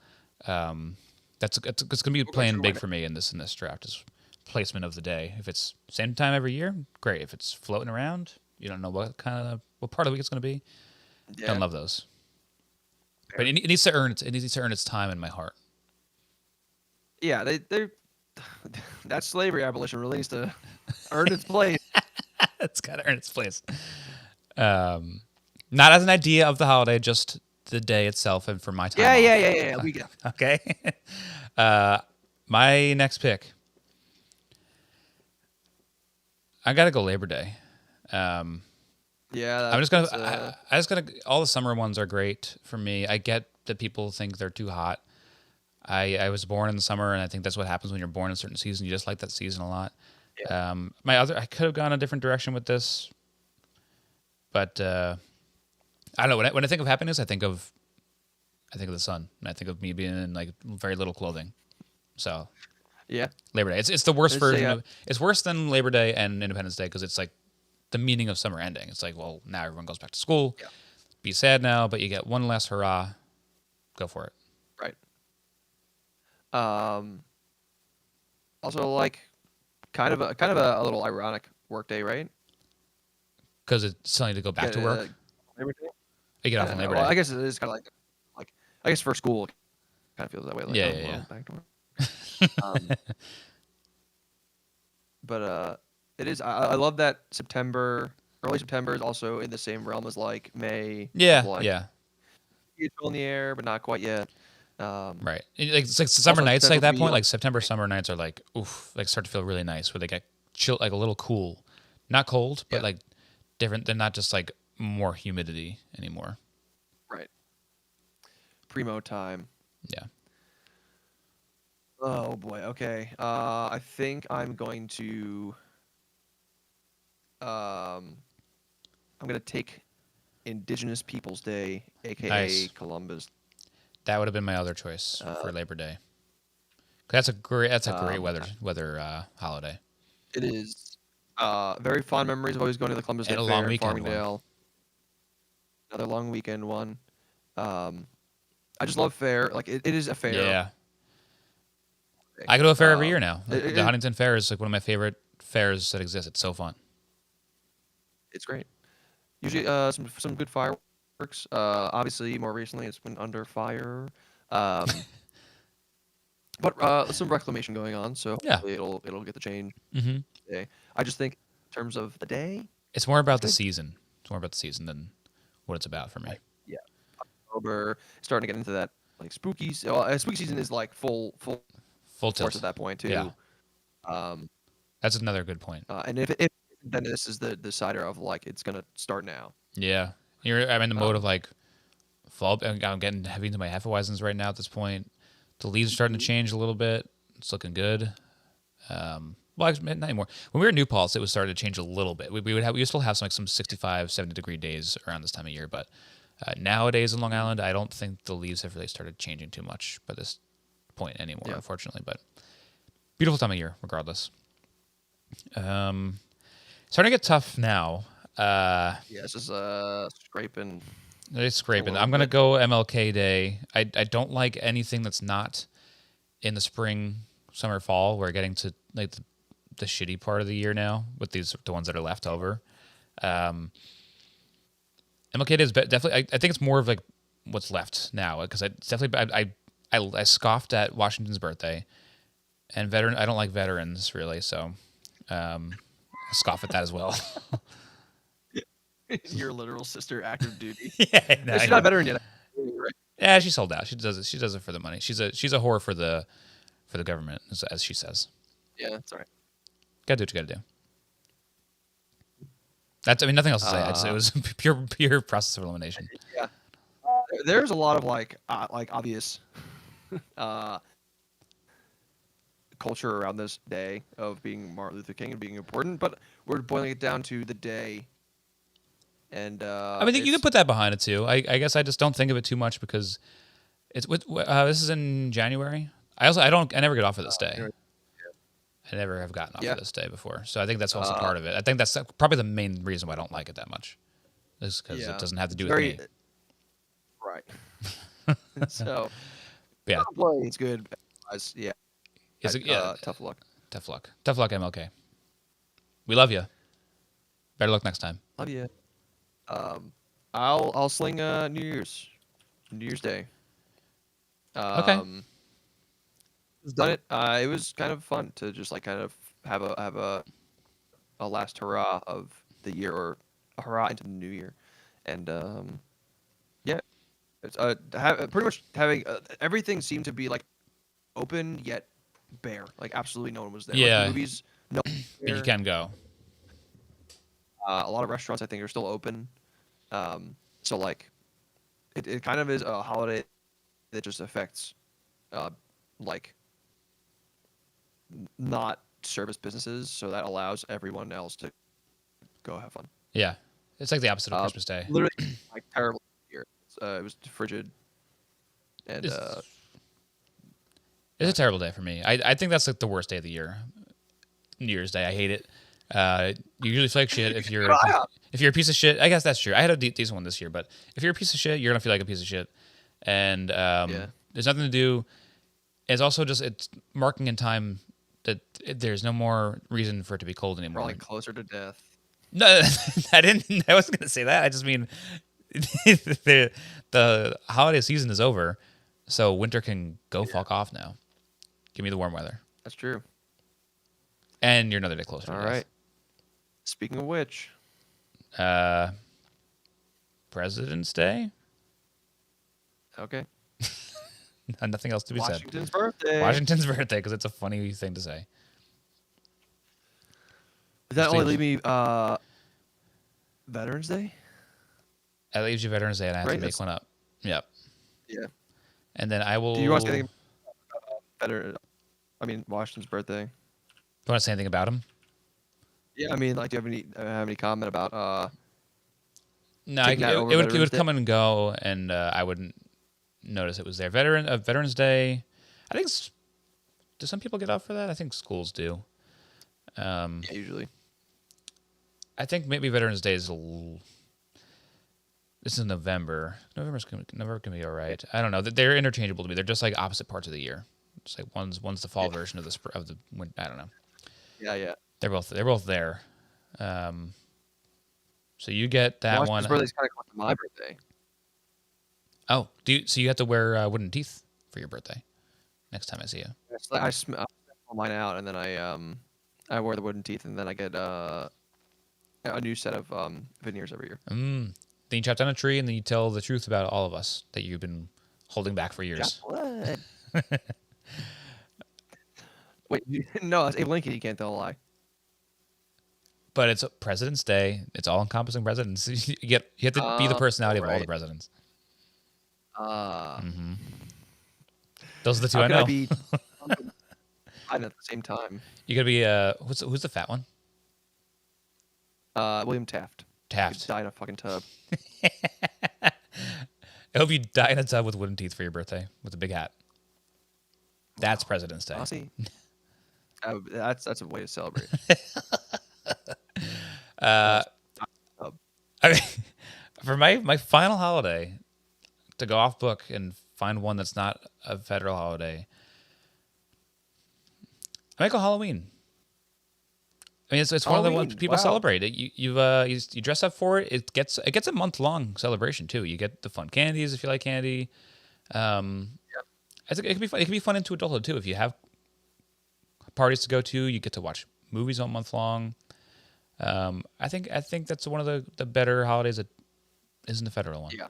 It's going to be playing big for me in this draft. Is placement of the day. If it's same time every year, great. If it's floating around, you don't know what part of the week it's going to be. Yeah. Don't love those. But it needs to earn its time in my heart. Yeah, they that slavery abolition really needs to earn its place. It's got to earn its place. Not as an idea of the holiday, just the day itself, and for my time. Yeah. We get okay. My next pick. I gotta go Labor Day. I'm just gonna. I just gotta. All the summer ones are great for me. I get that people think they're too hot. I was born in the summer, and I think that's what happens when you're born in a certain season. You just like that season a lot. Yeah. I could have gone a different direction with this, but I don't know. When I think of happiness, I think of the sun, and I think of me being in like very little clothing. So Yeah. Labor Day. It's the worst Let's say, version of. It's worse than Labor Day and Independence Day because it's like the meaning of summer ending. It's like, well, now everyone goes back to school. Yeah. Be sad now, but you get one last hurrah. Go for it. Right. Also, like, kind of a little ironic work day, right? Because it's telling you to go back to work. Labor Day? You get off on Labor Day. Well, I guess it is kind of like I guess for school, it kind of feels that way. Like, yeah. Back to work. But it is. I love that early September is also in the same realm as like May. Yeah, like, yeah. It's in the air, but not quite yet. Right. It's like summer also nights like that point. like Like September summer nights are like oof, like start to feel really nice where they get chill, like a little cool, not cold, but like different. They're not just like more humidity anymore. Right. Primo time. Yeah. Oh boy. Okay. I think I'm going to. I'm gonna take Indigenous Peoples Day, aka Nice. Columbus. That would have been my other choice for Labor Day. That's a great weather holiday. It is. Very fond memories of always going to the Columbus Day And a Fair long in weekend Farmingdale. Another long weekend one. I just love fair. Like it is a fair. Yeah. I go to a fair every year now. The Huntington Fair is like one of my favorite fairs that exist. It's so fun. It's great. Usually, some good fireworks. Obviously, more recently, it's been under fire. But some reclamation going on, so Yeah. it'll get the change. Mm-hmm. Today. I just think in terms of the day, it's more about the season. It's more about the season than what it's about for me. Yeah, October starting to get into that like spooky. Well, spooky season is like full tilt at that point too. Yeah. That's another good point. And if then this is the decider of like it's gonna start now. Yeah, I'm in the mode of like fall. I'm getting heavy into my Hefeweizens right now at this point. The leaves are starting to change a little bit. It's looking good. Well, not anymore. When we were in New Paltz, it was starting to change a little bit. We still have some 65, 70 degree days around this time of year, but nowadays in Long Island, I don't think the leaves have really started changing too much by this point anymore, unfortunately. But beautiful time of year, regardless. Starting to get tough now. It's just scraping. It's scraping. I'm gonna go MLK Day. I don't like anything that's not in the spring, summer, fall. We're getting to like the shitty part of the year now with the ones that are left over. MLK Day is definitely. I think it's more of like what's left now because it's definitely. I scoffed at Washington's birthday, and I don't like veterans really, so I scoff at that as well. Your literal sister, active duty. Yeah, no, she's not a veteran yet. Yeah, she sold out. She does it. She does it for the money. She's a whore for the government, as she says. Yeah, that's all right. Gotta do what you gotta do. Nothing else to say. It was pure process of elimination. Yeah, there's a lot of like obvious culture around this day of being Martin Luther King and being important, but we're boiling it down to the day. And you can put that behind it too. I guess I just don't think of it too much because it's this is in January. I never get off of this day. I never have gotten off of this day before, so I think that's also part of it. I think that's probably the main reason why I don't like it that much, is because it doesn't have to do with me. Right. So yeah, it's good. Yeah. Tough luck. Tough luck, MLK. We love you. Better luck next time. Love you. I'll sling New Year's Day. Okay. Done it. It was kind of fun to just like kind of have a last hurrah of the year or a hurrah into the new year, and it's pretty much having everything seemed to be like open yet bare. Like absolutely no one was there. Yeah. Like, movies, no. But you can go. A lot of restaurants I think are still open. So like, it kind of is a holiday that just affects, like, not service businesses. So that allows everyone else to go have fun. Yeah, it's like the opposite of Christmas Day. Literally, like terrible it was frigid, and it's a terrible day for me. I think that's like the worst day of the year. New Year's Day, I hate it. You usually feel like shit if you're a piece of shit. I guess that's true. I had a decent one this year, but if you're a piece of shit, you're gonna feel like a piece of shit, and there's nothing to do. It's also just it's marking in time that there's no more reason for it to be cold anymore. Probably closer to death. No, I didn't. I wasn't gonna say that. I just mean the holiday season is over, so winter can go fuck off now. Give me the warm weather. That's true. And you're another day closer. All right. Speaking of which, President's Day. Okay. Nothing else to be said. Washington's birthday. Washington's birthday, because it's a funny thing to say. Does that only leave me Veterans Day? That leaves you Veterans Day, and I have to make one up. Yep. Yeah. And then I will. Do you want to say anything Washington's birthday? Do you want to say anything about him? Yeah, I mean, like, do you have any comment about? No, it would come and go, and I wouldn't notice it was there. Veterans Day. I think. Do some people get off for that? I think schools do. Yeah, usually. I think maybe Veterans Day is. This is November. November can be all right. I don't know. They're interchangeable to me. They're just like opposite parts of the year. It's like one's the fall version of the winter. I don't know. Yeah. They're both there. So you get that one. Washington's birthday's kind of close to my birthday. Oh, so you have to wear wooden teeth for your birthday next time I see you? I smell mine out, and then I wear the wooden teeth, and then I get a new set of veneers every year. Then you chop down a tree, and then you tell the truth about all of us that you've been holding back for years. Wait, no, that's Abe Lincoln. You can't tell a lie. But it's President's Day. It's all-encompassing presidents. You have to be the personality of all the presidents. Those are the two I know. I be at the same time? You gotta be who's the fat one? William Taft. Taft. Die in a fucking tub. I hope you die in a tub with wooden teeth for your birthday with a big hat. That's President's Day. Honestly, that's a way to celebrate. I mean, for my final holiday, to go off book and find one that's not a federal holiday, I might go Halloween. I mean, it's one of the ones people celebrate. You dress up for it. It gets a month-long celebration too. You get the fun candies if you like candy. It can be fun. It can be fun into adulthood too. If you have parties to go to, you get to watch movies all month long. I think that's one of the better holidays that isn't the federal one. Yeah,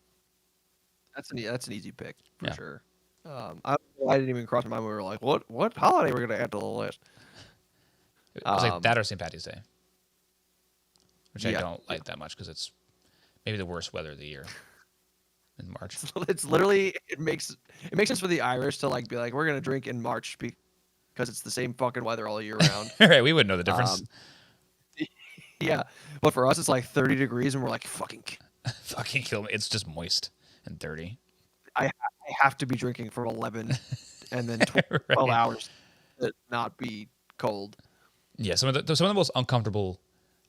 that's an easy pick for sure. I didn't even cross my mind when we were like, what holiday we're gonna add to the list? It was like that or St. Patty's Day, which I don't like that much because it's maybe the worst weather of the year in March. It's literally it makes sense for the Irish to like be like, we're gonna drink in March because it's the same fucking weather all year round. Right, we wouldn't know the difference. Yeah, but for us it's like 30 degrees and we're like fucking kill me. It's just moist and dirty. I have to be drinking for 11 and then 12 hours to not be cold. Yeah, some of the most uncomfortable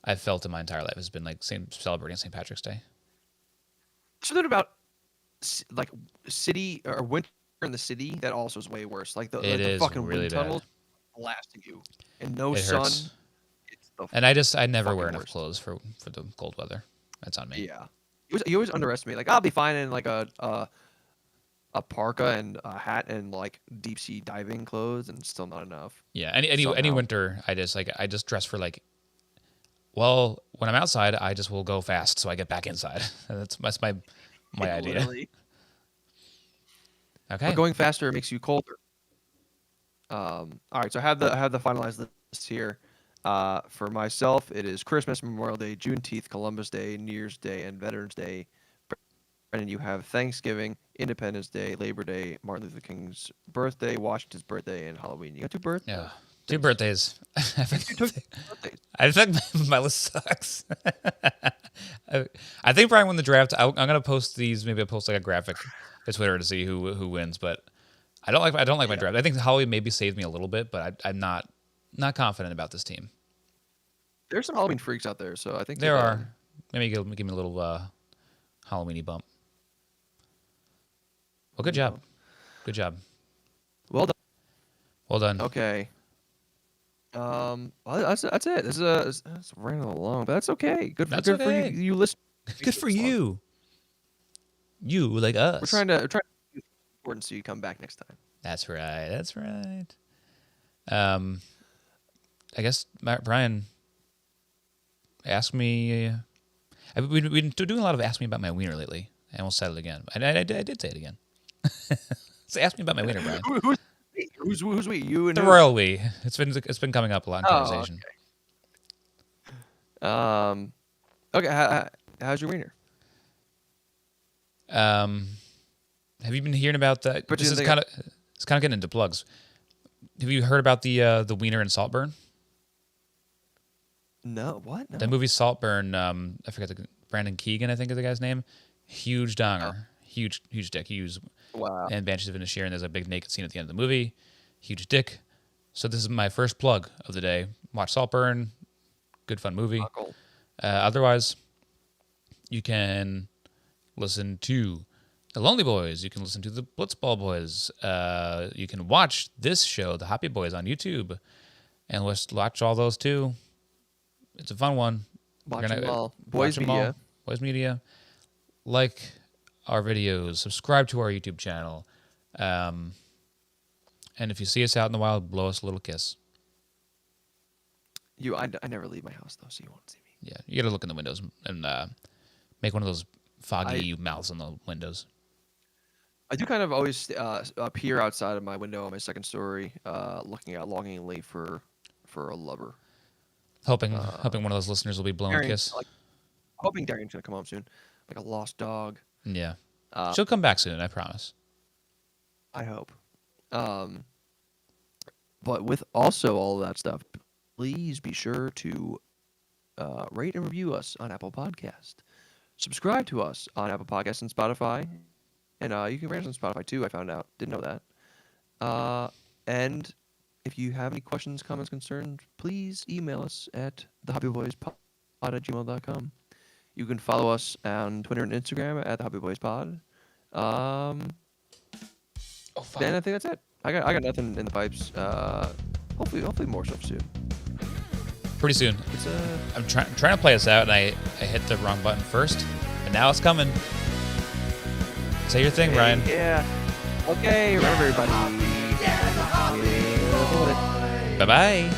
I've felt in my entire life has been like celebrating St. Patrick's Day. Something about like city or winter in the city that also is way worse. Like the fucking really wind tunnels blasting you and no it sun. Hurts. It's and I never wear enough clothes for the cold weather. That's on me. Yeah, you always underestimate. Like I'll be fine in like a parka and a hat and like deep sea diving clothes and still not enough. Yeah, any winter I just dress for like. Well, when I'm outside, I just will go fast so I get back inside. That's my idea. Literally. Okay. But going faster makes you colder. All right, so I have the finalized list here. For myself, it is Christmas, Memorial Day, Juneteenth, Columbus Day, New Year's Day, and Veterans Day. Brendan, you have Thanksgiving, Independence Day, Labor Day, Martin Luther King's birthday, Washington's birthday, and Halloween. You got two birthdays. Yeah, 2 birthdays. I think my list sucks. I think Brian won the draft. I'm gonna post these. Maybe I'll post like a graphic to Twitter to see who wins. But I don't like my draft. I think Holly maybe saved me a little bit, but I'm not confident about this team. There's some Halloween freaks out there, so I think there are. Maybe give me a little Halloween-y bump. Well, good job. Good job. Well done. Well done. Okay. Well, that's it. This is running along, but that's okay. Good for you. You listen. Good for you. You like us. We're trying to important so you come back next time. That's right. That's right. I guess Brian asked me. We've been doing a lot of ask me about my wiener lately. I almost said it again. I did say it again. So ask me about my wiener, Brian. Who's we? You and the royal we. It's been coming up a lot in conversation. Okay. Okay. How's your wiener? Have you been hearing about that? But it's kind of getting into plugs. Have you heard about the wiener and Saltburn? No. What? No. The movie Saltburn. I forget Brandon Keegan, I think is the guy's name. Huge donger. Huge dick. Wow. And Banshees of Inisherin, there's a big naked scene at the end of the movie. Huge dick. So this is my first plug of the day. Watch Saltburn. Good fun movie. Cool. Otherwise, you can listen to The Lonely Boys. You can listen to The Blitzball Boys. You can watch this show, The Hoppy Boys, on YouTube. And let's watch all those too. It's a fun one. Watch them all. Boys Media. Boys Media. Like our videos. Subscribe to our YouTube channel. And if you see us out in the wild, blow us a little kiss. I never leave my house, though, so you won't see me. Yeah, you got to look in the windows and make one of those foggy mouths on the windows. I do kind of always appear outside of my window on my second story, looking out longingly for a lover. Hoping one of those listeners will be blowing a kiss. Hoping Darian's going to come home soon. Like a lost dog. Yeah. She'll come back soon, I promise. I hope. But with also all of that stuff, please be sure to rate and review us on Apple Podcast. Subscribe to us on Apple Podcasts and Spotify. And you can rate us on Spotify too, I found out. Didn't know that. And if you have any questions, comments, concerns, please email us at thehoppyboyspod@gmail.com. You can follow us on Twitter and Instagram at thehoppyboyspod. Then I think that's it. I got nothing in the pipes. Hopefully more stuff soon. Pretty soon. I'm trying to play us out, and I hit the wrong button first, but now it's coming. Say your thing, Ryan. Yeah. Okay. Remember, everybody. Bye-bye.